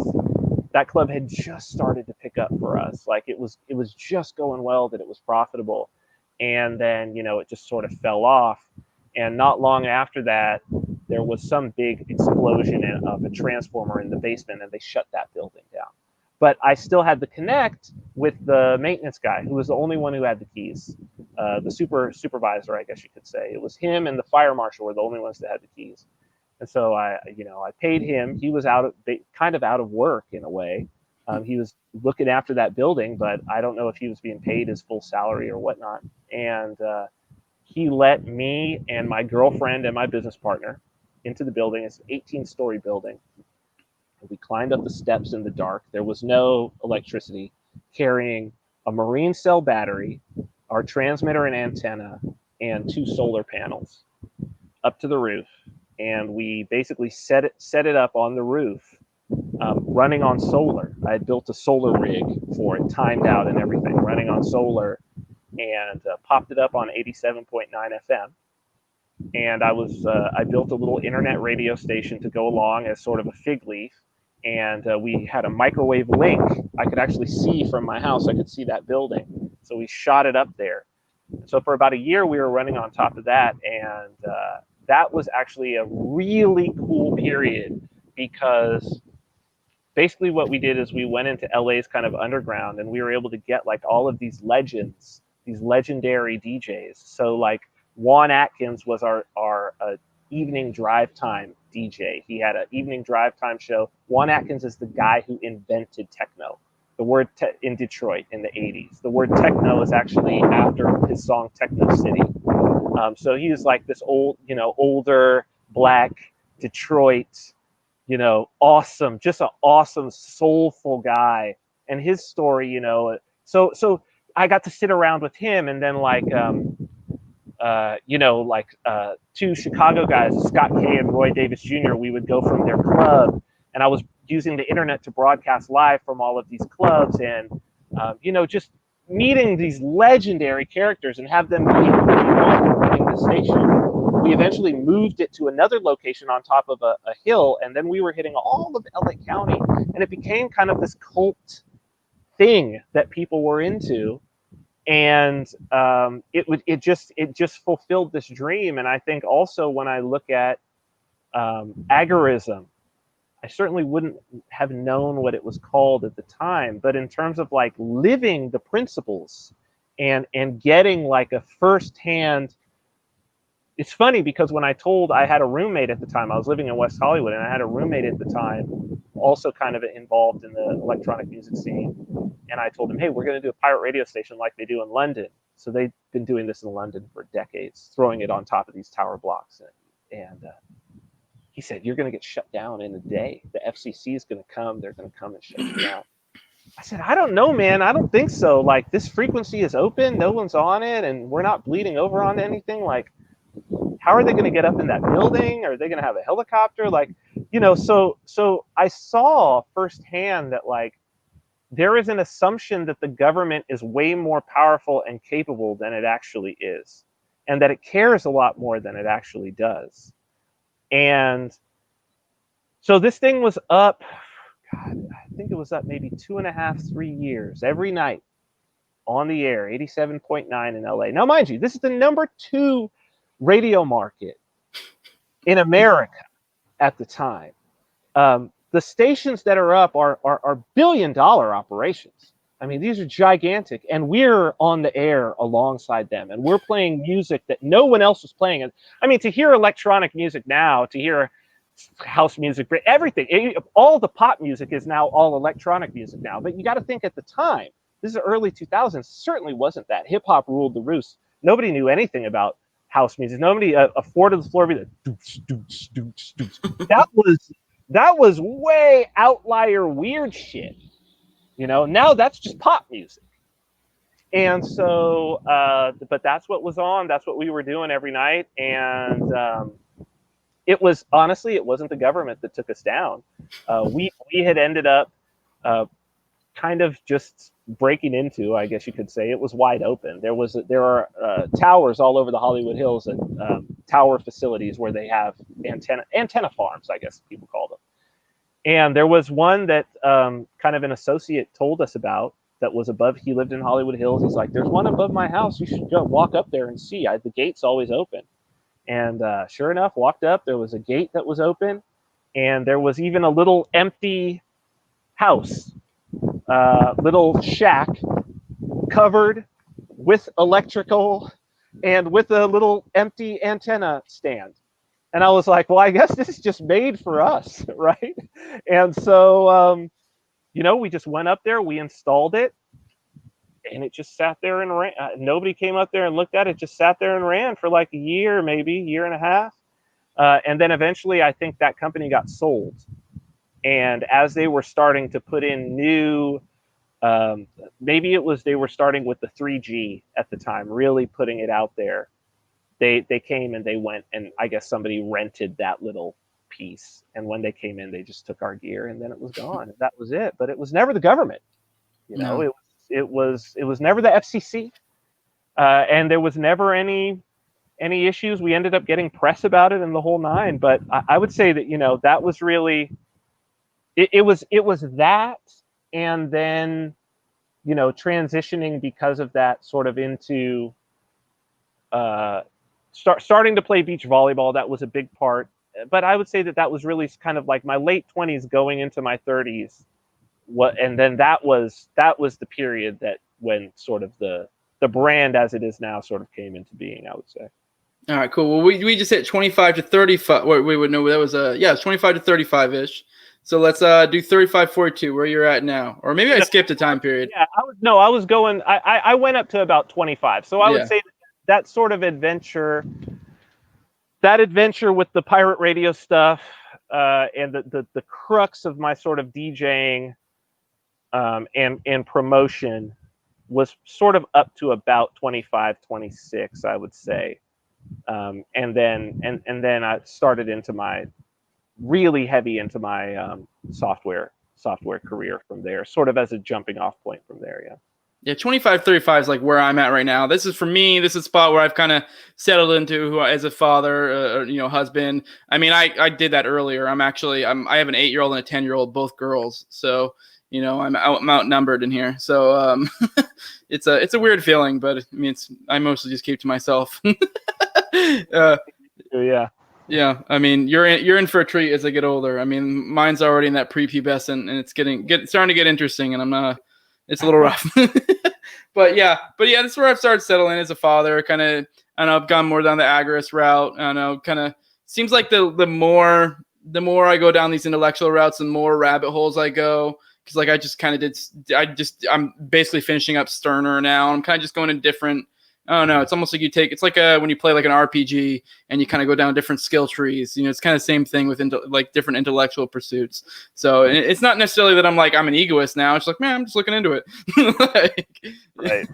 that club had just started to pick up for us. Like it was just going well, that it was profitable. And then, it just sort of fell off. And not long after that, there was some big explosion of a transformer in the basement, and they shut that building down. But I still had the connect with the maintenance guy, who was the only one who had the keys, the supervisor, I guess you could say. It was him and the fire marshal were the only ones that had the keys. And so I paid him. He was kind of out of work in a way. He was looking after that building, but I don't know if he was being paid his full salary or whatnot. And he let me and my girlfriend and my business partner into the building. It's an 18-story building. We climbed up the steps in the dark. There was no electricity, carrying a marine cell battery, our transmitter and antenna, and 2 solar panels up to the roof. And we basically set it up on the roof, running on solar. I had built a solar rig for it, timed out and everything, running on solar, and popped it up on 87.9 FM. And I built a little internet radio station to go along as sort of a fig leaf. And we had a microwave link. I could actually see from my house. I could see that building. So we shot it up there. So for about a year, we were running on top of that. And that was actually a really cool period, because basically what we did is we went into LA's kind of underground, and we were able to get like all of these legends, these legendary DJs. So like Juan Atkins was our evening drive time DJ. He had an evening drive time show. Juan Atkins is the guy who invented techno. The word in Detroit in the 80s. The word techno is actually after his song Techno City. So he was like this older black Detroit, awesome, just an awesome, soulful guy. And his story, so I got to sit around with him, and then two Chicago guys, Scott Kay and Roy Davis Jr., we would go from their club, and I was using the internet to broadcast live from all of these clubs, and just meeting these legendary characters and have them be running the station. We eventually moved it to another location on top of a hill, and then we were hitting all of LA County, and it became kind of this cult thing that people were into. And it just fulfilled this dream. And I think also when I look at Agarism, I certainly wouldn't have known what it was called at the time, but in terms of like living the principles and getting like a firsthand. It's funny because when I had a roommate at the time, I was living in West Hollywood, and I had a roommate at the time, also kind of involved in the electronic music scene. And I told him, hey, we're going to do a pirate radio station like they do in London. So they've been doing this in London for decades, throwing it on top of these tower blocks. And he said, you're going to get shut down in a day. The FCC is going to come. They're going to come and shut you down. I said, I don't know, man. I don't think so. Like, this frequency is open. No one's on it. And we're not bleeding over on anything. Like, how are they going to get up in that building? Are they going to have a helicopter? Like, so I saw firsthand that like there is an assumption that the government is way more powerful and capable than it actually is, and that it cares a lot more than it actually does. And so this thing was up, God, I think it was up maybe 2.5, 3 years every night on the air, 87.9 in LA. Now, mind you, this is the number 2 radio market in America at the time. The stations that are up are billion-dollar operations. I mean, these are gigantic, and we're on the air alongside them, and we're playing music that no one else was playing. And I mean, to hear electronic music now, to hear house music, everything, all the pop music is now all electronic music now. But you got to think at the time, this is the early 2000s, certainly wasn't that. Hip hop ruled the roost. Nobody knew anything about house music. Nobody afforded the floor beat. That was way outlier weird shit. Now that's just pop music. And so, but that's what was on. That's what we were doing every night. And it was, honestly, it wasn't the government that took us down. We had ended up kind of just breaking into, I guess you could say. It was wide open. There are towers all over the Hollywood Hills and tower facilities where they have antenna farms, I guess people call them. And there was one that kind of an associate told us about that was above. He lived in Hollywood Hills. He's like, there's one above my house. You should go walk up there and see. The gate's always open. And sure enough, walked up. There was a gate that was open. And there was even a little empty house, little shack covered with electrical and with a little empty antenna stand. And I was like, well, I guess this is just made for us, right? And so, we just went up there, we installed it, and it just sat there and ran. Nobody came up there and looked at it, just sat there and ran for like a year, maybe year and a half. And then eventually, I think that company got sold. And as they were starting to put in new, maybe they were starting with the 3G at the time, really putting it out there. They came and they went, and I guess somebody rented that little piece. And when they came in, they just took our gear, and then it was gone. And that was it. But it was never the government. No. It was never the FCC, and there was never any issues. We ended up getting press about it and the whole nine. But I would say that that was really it was that, and then transitioning because of that sort of into starting to play beach volleyball. That was a big part. But I would say that was really kind of like my late 20s going into my 30s. And then that was the period that when sort of the brand as it is now sort of came into being, I would say. All right, cool. Well, we just hit 25 to 35. Wait, no, that was it's 25 to 35 ish. So let's do 35, 42, where you're at now. Or maybe I skipped a time period. Yeah, I was going, I went up to about 25. So I would say that sort of adventure with the pirate radio stuff, and the crux of my sort of DJing and promotion was sort of up to about 25, 26, I would say. And then I started into my really heavy into my software career from there, sort of as a jumping off point from there. Yeah, 25, 35 is like where I'm at right now. This is for me. This is a spot where I've kind of settled into as a father, husband. I mean, I did that earlier. I have an 8-year-old and a 10-year-old, both girls. So, I'm outnumbered in here. So it's a weird feeling, but I mean, I mostly just keep to myself. Yeah. Yeah, I mean, you're in for a treat as I get older. I mean, mine's already in that prepubescent, and it's starting to get interesting, and it's a little rough. but yeah, that's where I've started settling as a father. Kind of, I know I've gone more down the Agaris route. I know, kind of seems like the more I go down these intellectual routes, the more rabbit holes I go. Because like I just kind of I'm basically finishing up Sterner now. I'm kind of just going in different. I don't know. It's almost like it's like when you play like an RPG and you kind of go down different skill trees. It's kind of the same thing with like different intellectual pursuits. So it's not necessarily that I'm an egoist now. It's like, man, I'm just looking into it. Right.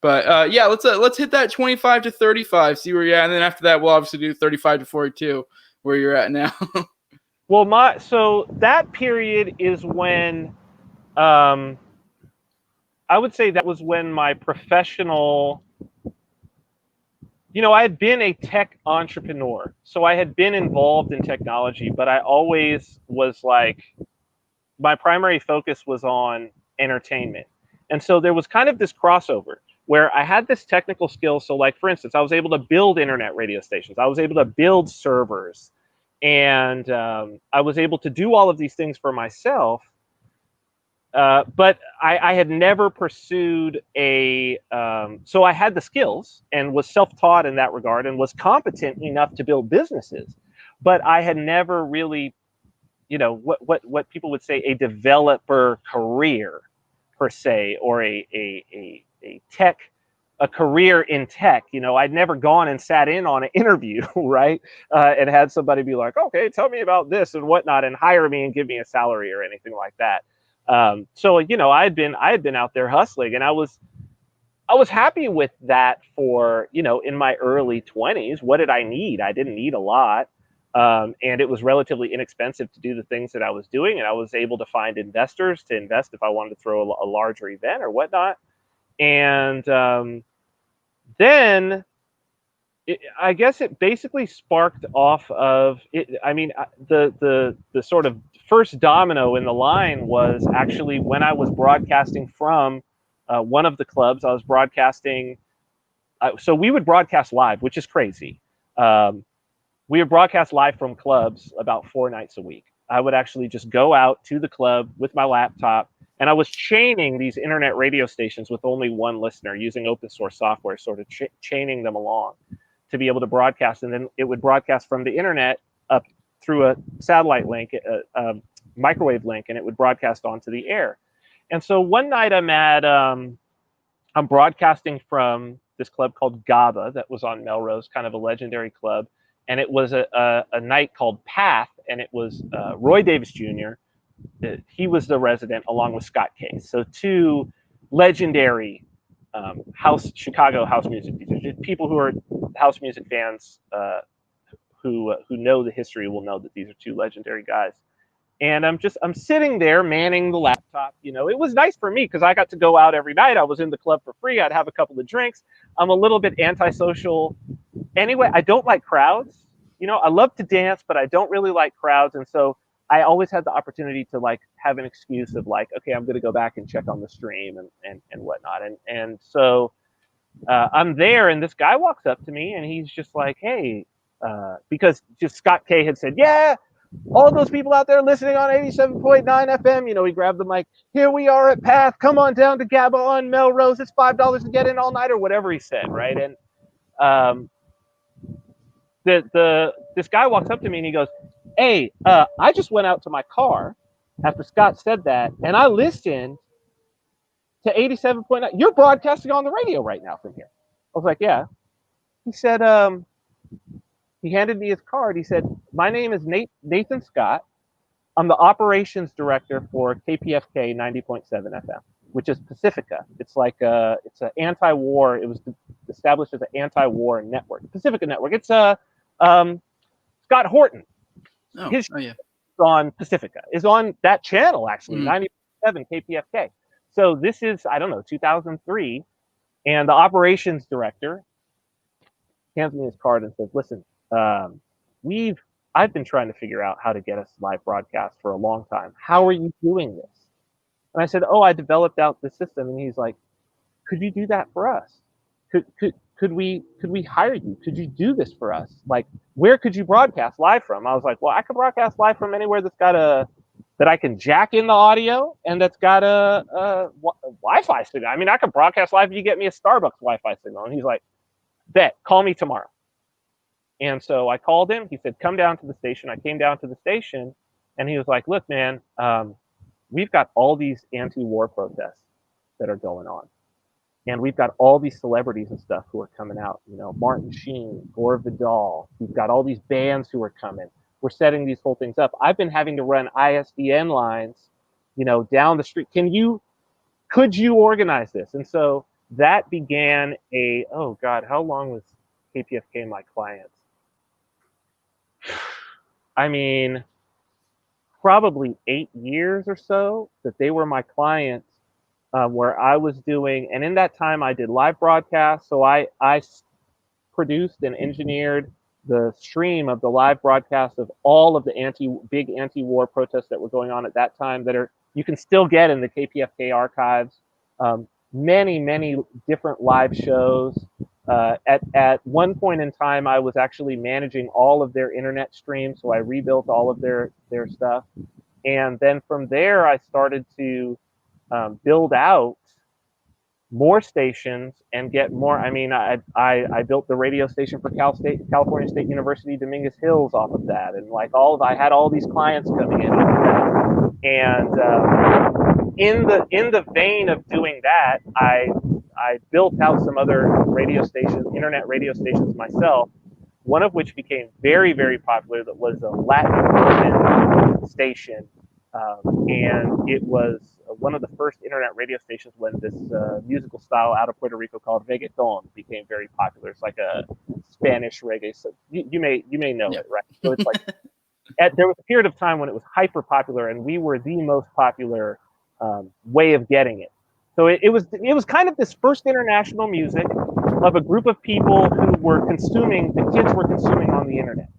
But yeah, let's hit that 25 to 35. See where you're at, and then after that, we'll obviously do 35 to 42, where you're at now. Well, so that period is when. I would say that was when my professional, I had been a tech entrepreneur. So I had been involved in technology, but I always was my primary focus was on entertainment. And so there was kind of this crossover where I had this technical skill. So like, for instance, I was able to build internet radio stations. I was able to build servers. And I was able to do all of these things for myself. But I had never pursued so I had the skills and was self-taught in that regard and was competent enough to build businesses, but I had never really, what people would say a developer career per se, or a career in tech. I'd never gone and sat in on an interview, right? And had somebody be like, okay, tell me about this and whatnot, and hire me and give me a salary or anything like that. So I had been out there hustling, and I was happy with that for, in my early 20s. What did I need? I didn't need a lot. And it was relatively inexpensive to do the things that I was doing. And I was able to find investors to invest if I wanted to throw a larger event or whatnot. And then I guess it basically sparked off of it. I mean, the sort of first domino in the line was actually when I was broadcasting from one of the clubs. I was broadcasting. So we would broadcast live, which is crazy. We would broadcast live from clubs about 4 nights a week. I would actually just go out to the club with my laptop, and I was chaining these internet radio stations with only one listener using open source software, sort of chaining them along to be able to broadcast. And then it would broadcast from the internet up through a satellite link, a microwave link, and it would broadcast onto the air. And so one night I'm broadcasting from this club called GABA that was on Melrose, kind of a legendary club. And it was a night called Path, and it was Roy Davis Jr. He was the resident along with Scott Case. So 2 legendary Chicago house music teachers. People who are house music fans who know the history will know that these are 2 legendary guys. And I'm sitting there manning the laptop. It was nice for me because I got to go out every night. I was in the club for free. I'd have a couple of drinks. I'm a little bit antisocial anyway. I don't like crowds. I love to dance, but I don't really like crowds. And so I always had the opportunity to have an excuse of okay, I'm going to go back and check on the stream and whatnot. And so I'm there, and this guy walks up to me, and he's just like, hey, because just Scott K had said, yeah, all those people out there listening on 87.9 FM, he grabbed the mic. Here we are at Path. Come on down to GABA on Melrose. It's $5 to get in all night, or whatever he said, right? And this guy walks up to me and he goes, hey, I just went out to my car after Scott said that, and I listened to 87.9. You're broadcasting on the radio right now from here. I was like, yeah. He said, he handed me his card. He said, my name is Nathan Scott. I'm the operations director for KPFK 90.7 FM, which is Pacifica. It's it's an anti-war. It was established as an anti-war network, Pacifica Network. It's Scott Horton. His yeah. on Pacifica is on that channel, actually, 90.7 KPFK. So this is, I don't know, 2003. And the operations director hands me his card and says, listen, we've I've been trying to figure out how to get us live broadcast for a long time. How are you doing this? And I said, oh, I developed out the system. And he's like, could you do that for us? Could we hire you? Could you do this for us? Like, where could you broadcast live from? I was like, well, I could broadcast live from anywhere that's got that I can jack in the audio and that's got a Wi-Fi signal. I mean, I could broadcast live if you get me a Starbucks Wi-Fi signal. And he's like, bet, call me tomorrow. And so I called him. He said, come down to the station. I came down to the station, and he was like, look, man, we've got all these anti-war protests that are going on. And we've got all these celebrities and stuff who are coming out, you know, Martin Sheen, Gore Vidal. We've got all these bands who are coming. We're setting these whole things up. I've been having to run ISDN lines, you know, down the street. Could you organize this? And so that began oh God, how long was KPFK my client? I mean, probably 8 years or so that they were my clients, where I was doing, and in that time I did live broadcasts. So I produced and engineered the stream of the live broadcast of all of the big anti-war protests that were going on at that time that you can still get in the KPFK archives. Many different live shows. At one point in time, I was actually managing all of their internet streams, so I rebuilt all of their stuff. And then from there, I started to build out more stations and get more. I mean, I built the radio station for California State University, Dominguez Hills off of that, and like I had all these clients coming in off of that. And in the vein of doing that, I built out some other radio stations, internet radio stations myself, one of which became very, very popular, that was a Latin American station. And it was one of the first internet radio stations when this musical style out of Puerto Rico called reggaeton became very popular. It's like a Spanish reggae. So you may know it, right? So it's like there was a period of time when it was hyper popular, and we were the most popular way of getting it. So it was kind of this first international music of a group of people who were consuming, the kids were consuming on the internet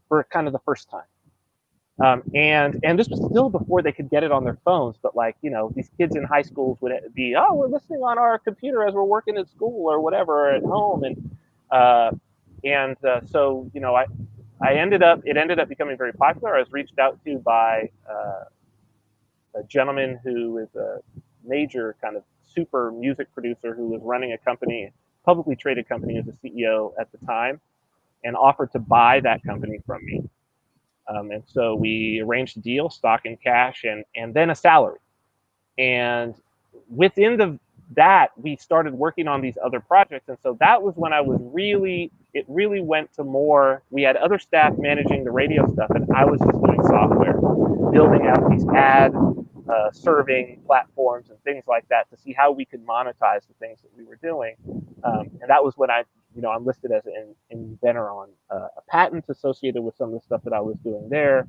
for kind of the first time. And this was still before they could get it on their phones, but like, you know, these kids in high schools would be, oh, we're listening on our computer as we're working at school or whatever, or at home. And so, you know, it ended up becoming very popular. I was reached out to by a gentleman who is a major kind of super music producer who was running a company, publicly traded company, as a CEO at the time, and offered to buy that company from me. And so we arranged a deal, stock and cash, and then a salary. And within that, we started working on these other projects. And so that was when it really went to more, we had other staff managing the radio stuff, and I was just doing software, building out these ad serving platforms and things like that to see how we could monetize the things that we were doing. And that was when I'm listed as an inventor on a patent associated with some of the stuff that I was doing there.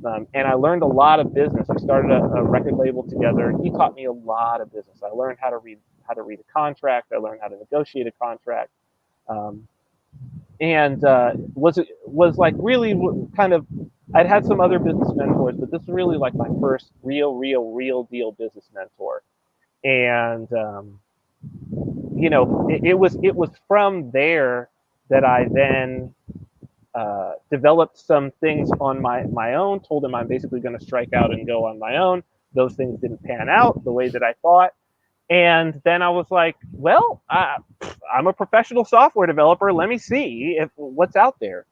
And I learned a lot of business. We started a record label together. He taught me a lot of business. I learned how to read a contract. I learned how to negotiate a contract. And was like really kind of, I'd had some other business mentors, but this was really like my first real deal business mentor. And you know, it was from there that I then developed some things on my own, told him I'm basically going to strike out and go on my own. Those things didn't pan out the way that I thought. And then I was like, well, I'm a professional software developer. Let me see what's out there.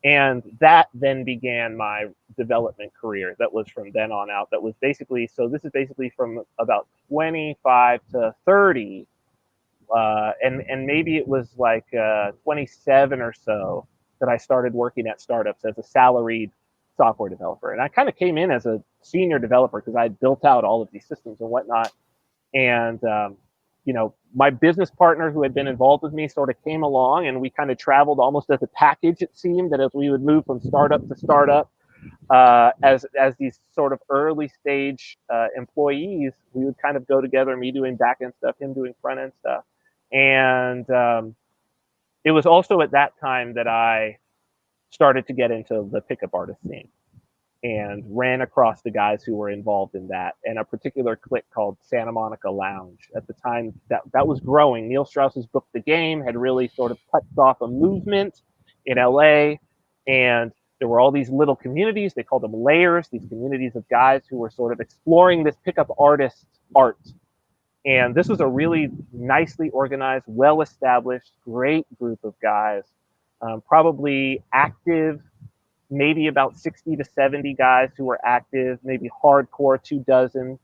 And that then began my development career. That was from then on out. That was basically, so this is basically from about 25 to 30. And maybe it was like 27 or so that I started working at startups as a salaried software developer. And I kind of came in as a senior developer because I had built out all of these systems and whatnot. And, you know, my business partner who had been involved with me sort of came along, and we kind of traveled almost as a package, it seemed, that as we would move from startup to startup, as these sort of early stage employees, we would kind of go together, me doing back end stuff, him doing front end stuff. And it was also at that time that I started to get into the pickup artist scene and ran across the guys who were involved in that, and a particular clique called Santa Monica Lounge. At the time, that was growing. Neil Strauss's book The Game had really sort of touched off a movement in LA, and there were all these little communities. They called them layers, these communities of guys who were sort of exploring this pickup artist art. And this was a really nicely organized, well-established, great group of guys, probably active, maybe about 60 to 70 guys who were active, maybe hardcore 24.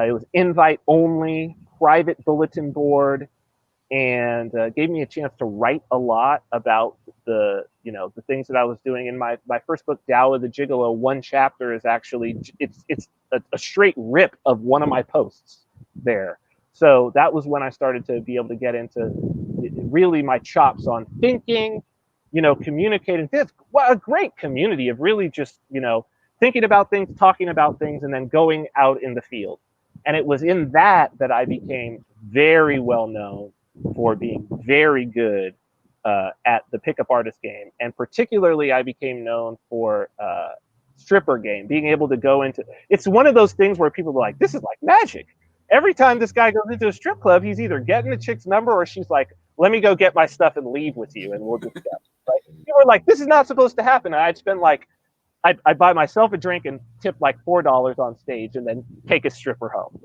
It was invite only, private bulletin board, and gave me a chance to write a lot about the things that I was doing. In my first book, Tao of the Gigolo, one chapter is actually, it's a straight rip of one of my posts there. So that was when I started to be able to get into really my chops on thinking, communicating. This, what a great community of really just, thinking about things, talking about things, and then going out in the field. And it was in that I became very well known for being very good at the pickup artist game. And particularly, I became known for stripper game, being able to go into, it's one of those things where people are like, this is like magic. Every time this guy goes into a strip club, he's either getting a chick's number or she's like, let me go get my stuff and leave with you and we'll discuss. Right? People were like, this is not supposed to happen. And I'd spend like, I'd buy myself a drink and tip like $4 on stage and then take a stripper home.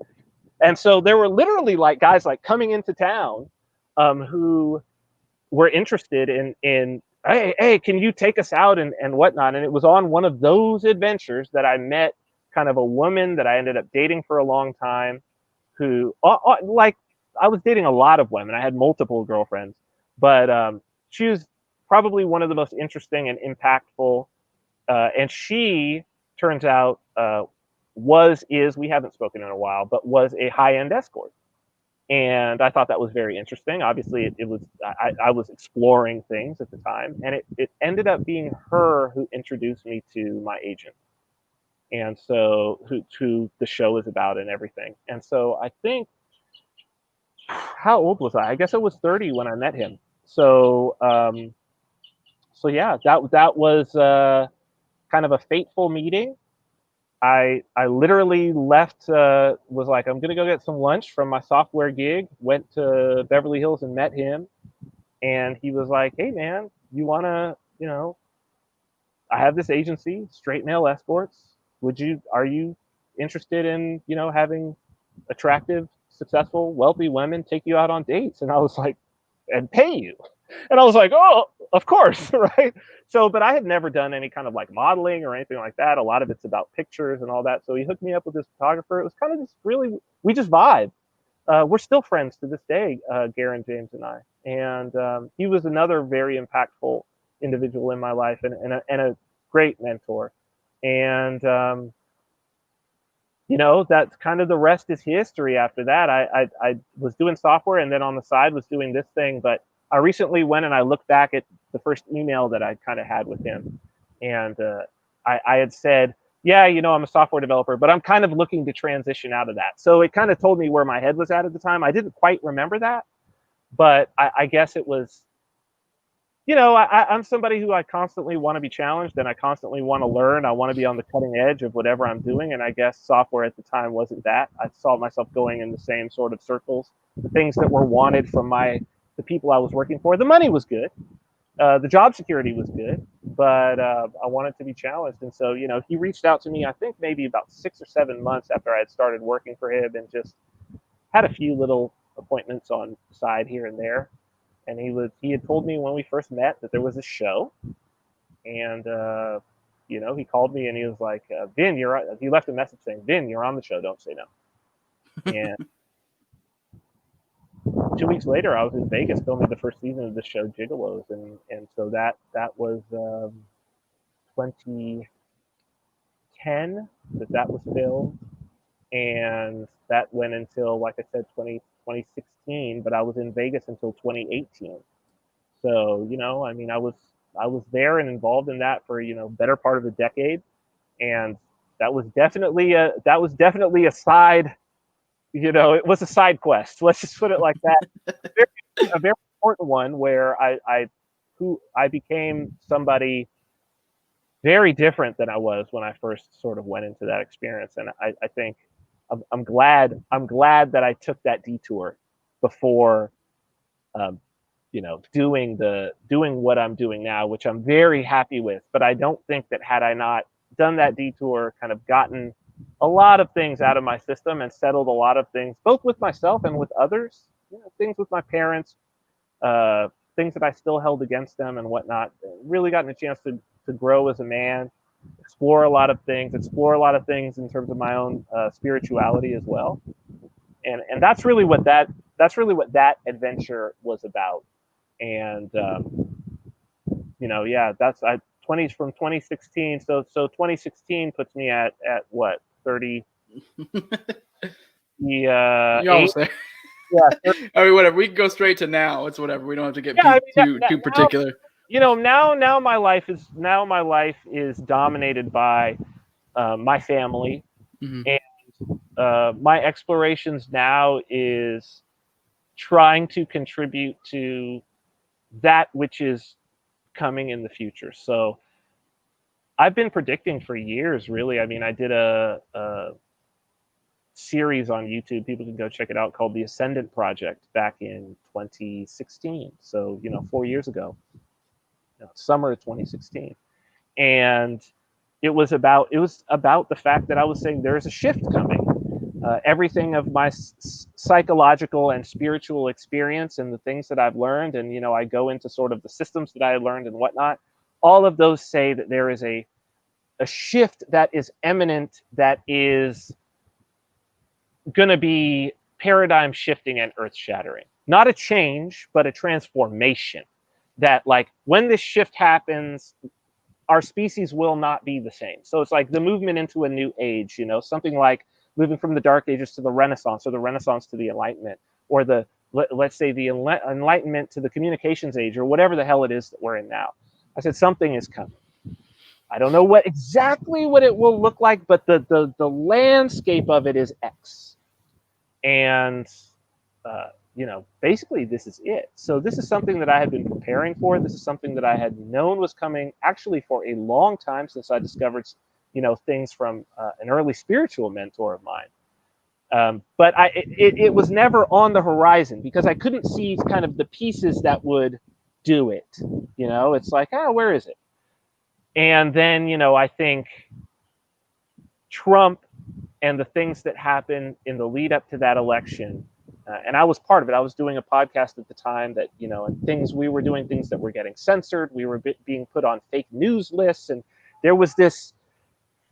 And so there were literally like guys like coming into town who were interested in hey, can you take us out and whatnot? And it was on one of those adventures that I met kind of a woman that I ended up dating for a long time, who like, I was dating a lot of women. I had multiple girlfriends, but she was probably one of the most interesting and impactful. And she turns out we haven't spoken in a while, but was a high-end escort. And I thought that was very interesting. Obviously, it was, I was exploring things at the time, and it ended up being her who introduced me to my agent. And so who the show is about and everything. And so I think, how old was I? I guess I was 30 when I met him. So yeah, that was kind of a fateful meeting. I literally left, was like, I'm gonna go get some lunch from my software gig, went to Beverly Hills and met him. And he was like, hey man, you wanna, I have this agency, Straight Male Escorts. Are you interested in, having attractive, successful, wealthy women take you out on dates? And I was like, and pay you. And I was like, oh, of course, right? So, but I had never done any kind of like modeling or anything like that. A lot of it's about pictures and all that. So he hooked me up with this photographer. It was kind of just really, we just vibe. We're still friends to this day, Garen, James, and I. And he was another very impactful individual in my life and a great mentor. And, that's kind of, the rest is history. After that, I was doing software, and then on the side was doing this thing. But I recently went and I looked back at the first email that I kind of had with him. And I had said, yeah, I'm a software developer, but I'm kind of looking to transition out of that. So it kind of told me where my head was at the time. I didn't quite remember that, but I guess it was, I'm somebody who I constantly want to be challenged, and I constantly want to learn. I want to be on the cutting edge of whatever I'm doing. And I guess software at the time wasn't that. I saw myself going in the same sort of circles. The things that were wanted from the people I was working for. The money was good. The job security was good, but I wanted to be challenged. And so, he reached out to me, I think maybe about 6 or 7 months after I had started working for him, and just had a few little appointments on the side here and there. And he had told me when we first met that there was a show, and he called me and he was like, Vin, he left a message saying, Vin, you're on the show, don't say no. And 2 weeks later, I was in Vegas filming the first season of the show Gigolos, and so that was 2010 that was filmed, and that went until, like I said, 2016, but I was in Vegas until 2018. So, I was there and involved in that for, better part of a decade. And that was definitely a side, it was a side quest. Let's just put it like that. A very important one, where I became somebody very different than I was when I first sort of went into that experience. And I think I'm glad that I took that detour before, um, doing what I'm doing now, which I'm very happy with. But I don't think that had I not done that detour, kind of gotten a lot of things out of my system and settled a lot of things, both with myself and with others, things with my parents, uh, things that I still held against them and whatnot, really gotten a chance to grow as a man, explore a lot of things, in terms of my own spirituality as well. And that's really what that adventure was about. And yeah, that's I 20s from 2016. So 2016 puts me at what, 30? You're Eight. almost there. Yeah, 30. I mean, whatever. We can go straight to now. It's whatever. We don't have to get Yeah, I mean, too particular. now my life is dominated by my family, Mm-hmm. and my explorations now is trying to contribute to that which is coming in the future. So I've been predicting for years, really. I mean, I did a series on YouTube. People can go check it out, called The Ascendant Project, back in 2016. So 4 years ago, summer of 2016, and it was about the fact that I was saying there's a shift coming. Everything of my psychological and spiritual experience and the things that I've learned, and I go into sort of the systems that I learned and whatnot. All of those say that there is a shift that is imminent, that is going to be paradigm shifting and earth shattering. Not a change, but a transformation. That, like, when this shift happens, our species will not be the same. So it's like the movement into a new age, something like moving from the Dark Ages to the Renaissance, or the Renaissance to the Enlightenment, or let's say the Enlightenment to the Communications Age, or whatever the hell it is that we're in now. I said something is coming. I don't know exactly what it will look like, but the landscape of it is X. And basically this is it. So this is something that I had been preparing for. This is something that I had known was coming actually for a long time, since I discovered things from an early spiritual mentor of mine. But it was never on the horizon, because I couldn't see kind of the pieces that would do it. It's like, where is it? And then I think Trump and the things that happened in the lead up to that election, and I was part of it. I was doing a podcast at the time that, and we were doing things that were getting censored. We were being put on fake news lists. And there was this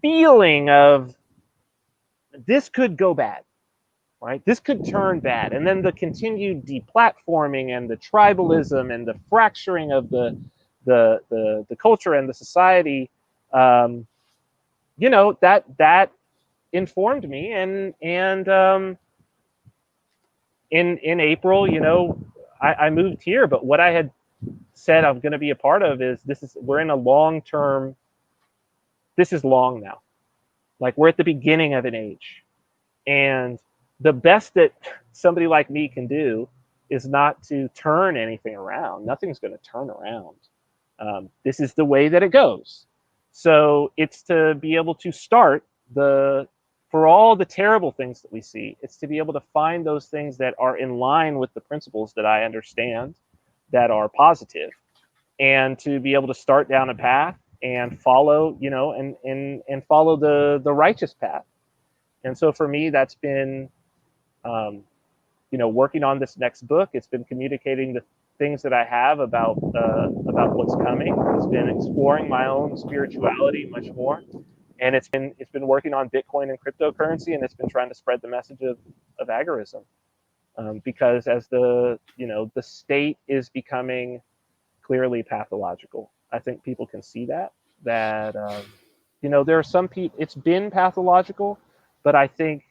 feeling of, this could go bad, right? This could turn bad. And then the continued deplatforming and the tribalism and the fracturing of the culture and the society, that informed me. And in April, I moved here. But what I had said I'm going to be a part of is we're in a long-term, this is long now. Like, we're at the beginning of an age. And the best that somebody like me can do is not to turn anything around. Nothing's going to turn around. This is the way that it goes. So it's to be able to start for all the terrible things that we see, it's to be able to find those things that are in line with the principles that I understand, that are positive, and to be able to start down a path and follow, and follow the righteous path. And so for me, that's been, working on this next book. It's been communicating the things that I have about what's coming. It's been exploring my own spirituality much more. And it's been working on Bitcoin and cryptocurrency, and it's been trying to spread the message of Agarism, because as the state is becoming clearly pathological. I think people can see that there are some people, it's been pathological, but I think,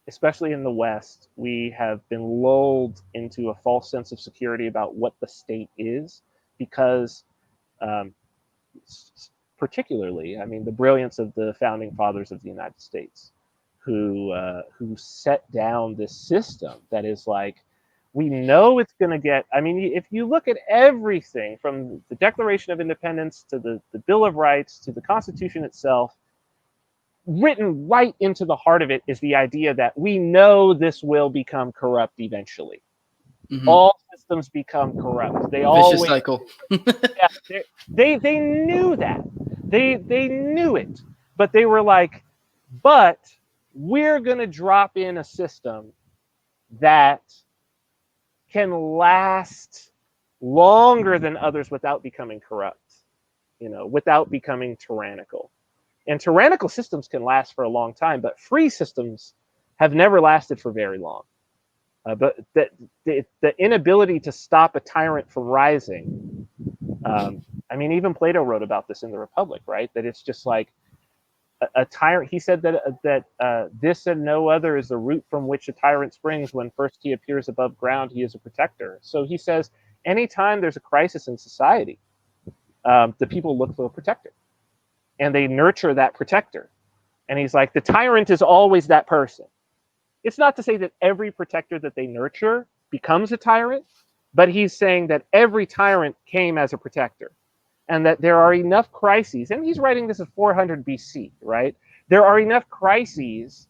especially in the West, we have been lulled into a false sense of security about what the state is, because particularly, I mean, the brilliance of the founding fathers of the United States, who set down this system that is like, We know it's going to get, I mean, if you look at everything from the Declaration of Independence to the Bill of Rights to the Constitution itself, written right into the heart of it is the idea that we know this will become corrupt eventually. Mm-hmm. All systems become corrupt. They Vicious cycle. yeah, they knew that. They knew it. But they were like, but we're going to drop in a system that can last longer than others without becoming corrupt, without becoming tyrannical. And tyrannical systems can last for a long time, but free systems have never lasted for very long. But the inability to stop a tyrant from rising, I mean, even Plato wrote about this in the Republic, right? That it's just like a tyrant. He said that this and no other is the root from which a tyrant springs. When first he appears above ground, he is a protector. So he says, anytime there's a crisis in society, the people look for a protector, and they nurture that protector. And he's like, the tyrant is always that person. It's not to say that every protector that they nurture becomes a tyrant, but he's saying that every tyrant came as a protector, and that there are enough crises, and he's writing this at 400 BC, right? There are enough crises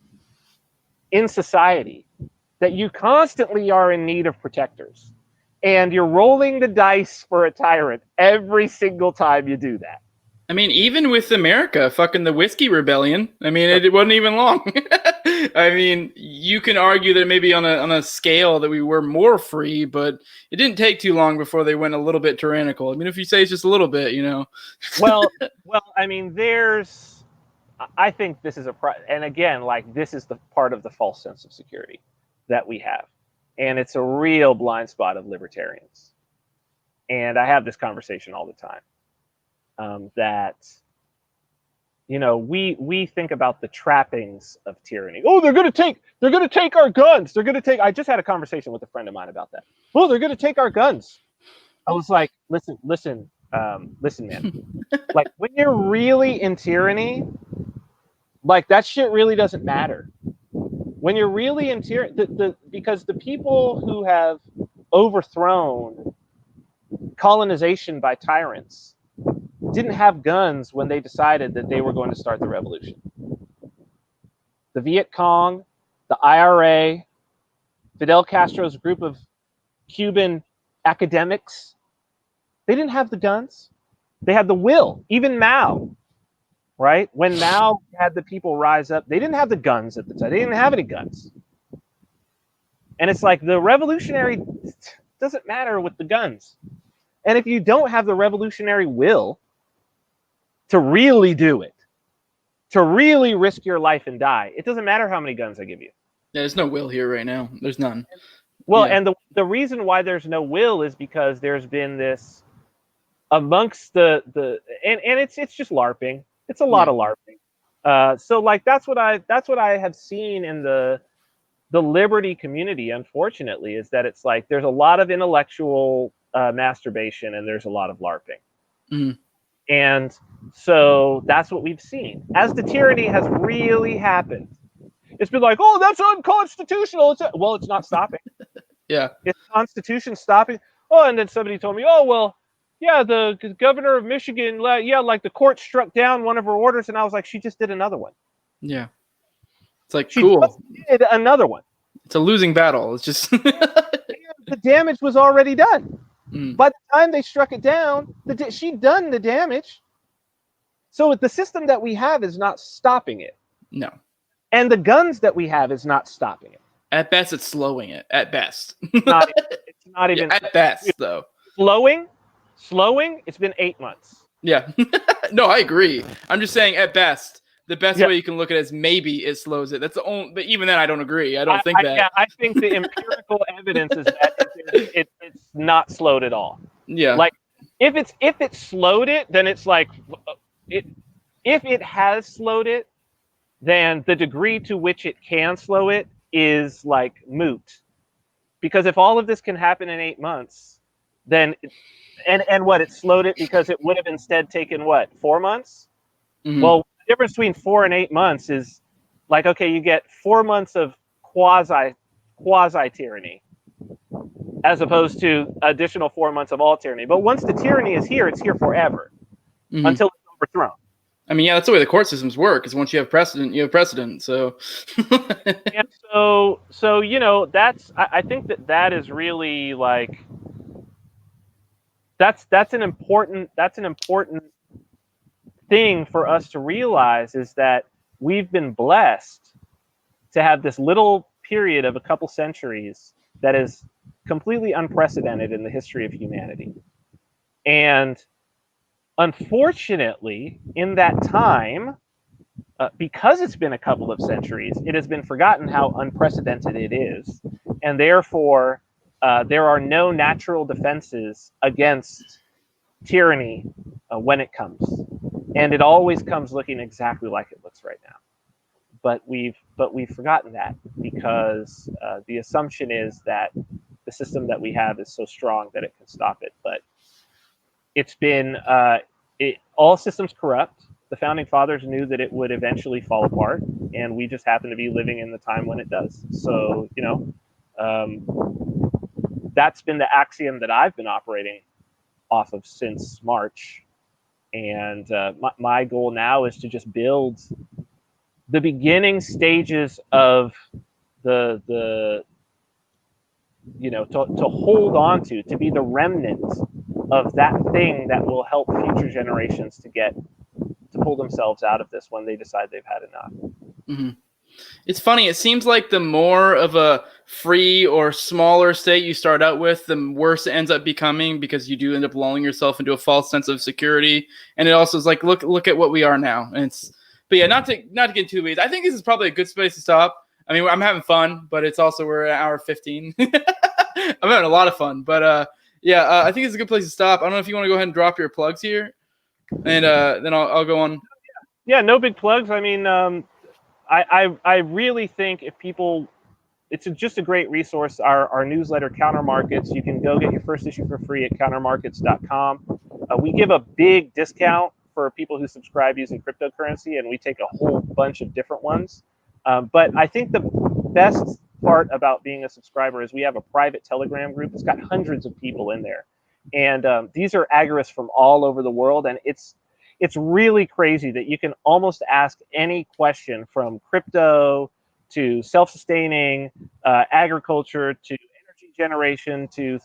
in society that you constantly are in need of protectors, and you're rolling the dice for a tyrant every single time you do that. I mean, even with America, fucking the Whiskey Rebellion, I mean, it wasn't even long. I mean, you can argue that maybe on a scale that we were more free, but it didn't take too long before they went a little bit tyrannical. I mean, if you say it's just a little bit, Well, I mean, I think this is and again, like, this is the part of the false sense of security that we have. And it's a real blind spot of libertarians. And I have this conversation all the time. That we think about the trappings of tyranny. Oh, they're going to take our guns. I just had a conversation with a friend of mine about that. Oh, they're going to take our guns. I was like, listen, man. Like, when you're really in tyranny, like, that shit really doesn't matter. When you're really in tyranny, because the people who have overthrown colonization by tyrants didn't have guns when they decided that they were going to start the revolution. The Viet Cong, the IRA, Fidel Castro's group of Cuban academics, they didn't have the guns. They had the will. Even Mao, right? When Mao had the people rise up, they didn't have the guns at the time. They didn't have any guns. And it's like, the revolutionary doesn't matter with the guns. And if you don't have the revolutionary will to really do it, to really risk your life and die, it doesn't matter how many guns I give you. Yeah, there's no will here right now. There's none. Well, yeah. And the reason why there's no will is because there's been this amongst and it's just LARPing. It's a lot of LARPing. So like that's what I have seen in the liberty community, unfortunately, is that it's like there's a lot of intellectual masturbation and there's a lot of LARPing. Mm. And so that's what we've seen. As the tyranny has really happened, it's been like, oh, that's unconstitutional. It's not stopping. Yeah. It's Constitution stopping. Oh, and then somebody told me, oh, well, yeah, the governor of Michigan, like the court struck down one of her orders. And I was like, she just did another one. Yeah. It's like, she cool. Just did another one. It's a losing battle. It's just the damage was already done. Mm. By the time they struck it down, she'd done the damage. So the system that we have is not stopping it. No. And the guns that we have is not stopping it. At best, it's slowing it. At best. It's not even. Yeah, at best, though. Slowing. It's been 8 months. Yeah. No, I agree. I'm just saying, at best, the best way you can look at it is maybe it slows it. That's the only. But even then, I don't agree. I don't think that. Yeah, I think the empirical evidence is that it's not slowed at all. Yeah. Like if it slowed it, then it's like it. If it has slowed it, then the degree to which it can slow it is like moot. Because if all of this can happen in 8 months, then and what, it slowed it because it would have instead taken what, 4 months? Mm-hmm. Well, the difference between 4 and 8 months is like, okay, you get 4 months of quasi tyranny, as opposed to additional 4 months of all tyranny. But once the tyranny is here, it's here forever until it's overthrown. I mean, yeah, that's the way the court systems work. Is once you have precedent, you have precedent. So, And so you know, I think that is really like that's an important thing for us to realize, is that we've been blessed to have this little period of a couple centuries that is completely unprecedented in the history of humanity. And unfortunately, in that time, because it's been a couple of centuries, it has been forgotten how unprecedented it is. And therefore, there are no natural defenses against tyranny when it comes. And it always comes looking exactly like it looks right now. But we've forgotten that, because the assumption is that the system that we have is so strong that it can stop it. But it's been all systems corrupt. The founding fathers knew that it would eventually fall apart, and we just happen to be living in the time when it does. So, you know, that's been the axiom that I've been operating off of since March. And my goal now is to just build the beginning stages of the you know, to hold on to be the remnant of that thing that will help future generations to pull themselves out of this when they decide they've had enough. mm-hmm. It's funny. It seems like the more of a free or smaller state you start out with, the worse it ends up becoming, because you do end up lulling yourself into a false sense of security. And it also is like, look at what we are now. And but yeah, not to get into the weeds. I think this is probably a good space to stop. I mean, I'm having fun, but it's also, we're at hour 15. I'm having a lot of fun, but yeah, I think it's a good place to stop. I don't know if you want to go ahead and drop your plugs here, and then I'll go on. Yeah, no big plugs. I mean, I really think if people, it's just a great resource. Our newsletter, Counter Markets, you can go get your first issue for free at countermarkets.com. We give a big discount for people who subscribe using cryptocurrency, and we take a whole bunch of different ones. But I think the best part about being a subscriber is we have a private Telegram group. It's got hundreds of people in there. And these are agorists from all over the world. And it's really crazy that you can almost ask any question, from crypto to self-sustaining agriculture to energy generation to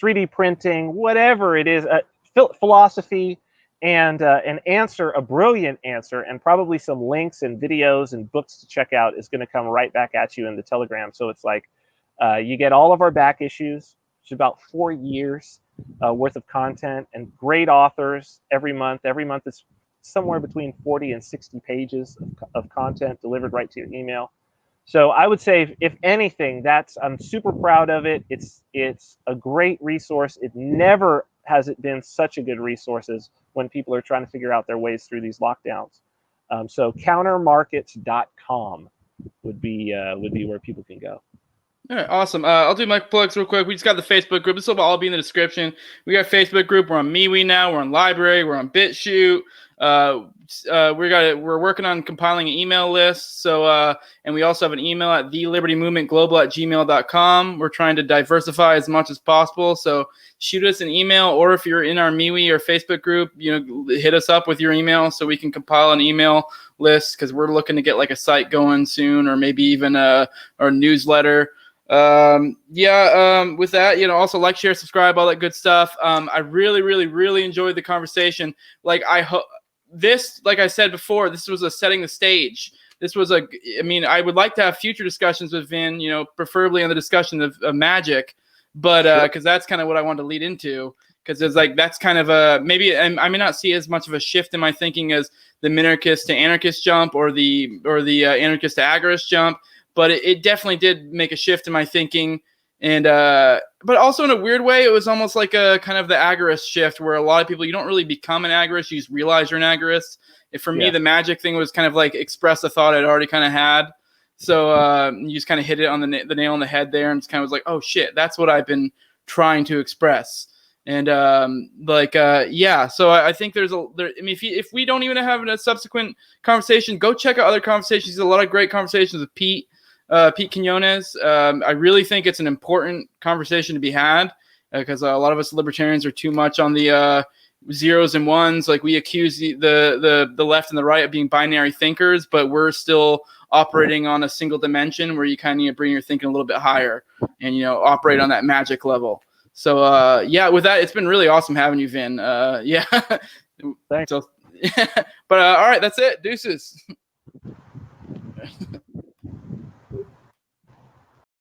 3D printing, whatever it is, philosophy, and answer, a brilliant answer, and probably some links and videos and books to check out is going to come right back at you in the Telegram. So it's like you get all of our back issues. It's about 4 years worth of content, and great authors every month. Every month is somewhere between 40 and 60 pages of content delivered right to your email. So I would say, if anything, I'm super proud of it. It's a great resource. It never has it been such a good resource as when people are trying to figure out their ways through these lockdowns. So countermarkets.com would be where people can go. All right, awesome. I'll do my plugs real quick. We just got the Facebook group. This will all be in the description. We got a Facebook group. We're on MeWe now. We're on Library. We're on BitChute. We're working on compiling an email list. So, and we also have an email at thelibertymovementglobal@gmail.com. We're trying to diversify as much as possible. So shoot us an email, or if you're in our MeWe or Facebook group, hit us up with your email so we can compile an email list, because we're looking to get like a site going soon, or maybe even a newsletter. With that, also like, share, subscribe, all that good stuff. I really, really, really enjoyed the conversation. Like I said before, this was a setting the stage. This was I would like to have future discussions with Vin, preferably on the discussion of magic, but because that's kind of what I wanted to lead into, because it's like, that's kind of maybe, and I may not see as much of a shift in my thinking as the minarchist to anarchist jump, or the anarchist to agorist jump. But it definitely did make a shift in my thinking. And but also in a weird way, it was almost like a kind of the agorist shift, where a lot of people, you don't really become an agorist, you just realize you're an agorist. And for me, the magic thing was kind of like express a thought I'd already kind of had. So you just kind of hit it on the nail on the head there, and it's kind of was like, oh shit, that's what I've been trying to express. And so I think if we don't even have a subsequent conversation, go check out other conversations. There's a lot of great conversations with Pete. Pete Quinones. I really think it's an important conversation to be had because a lot of us libertarians are too much on the zeros and ones. Like we accuse the left and the right of being binary thinkers, but we're still operating on a single dimension where you kind of need to bring your thinking a little bit higher and, you know, operate on that magic level. So, yeah, with that, it's been really awesome having you, Vin. Yeah. Thanks. So, but all right, that's it. Deuces.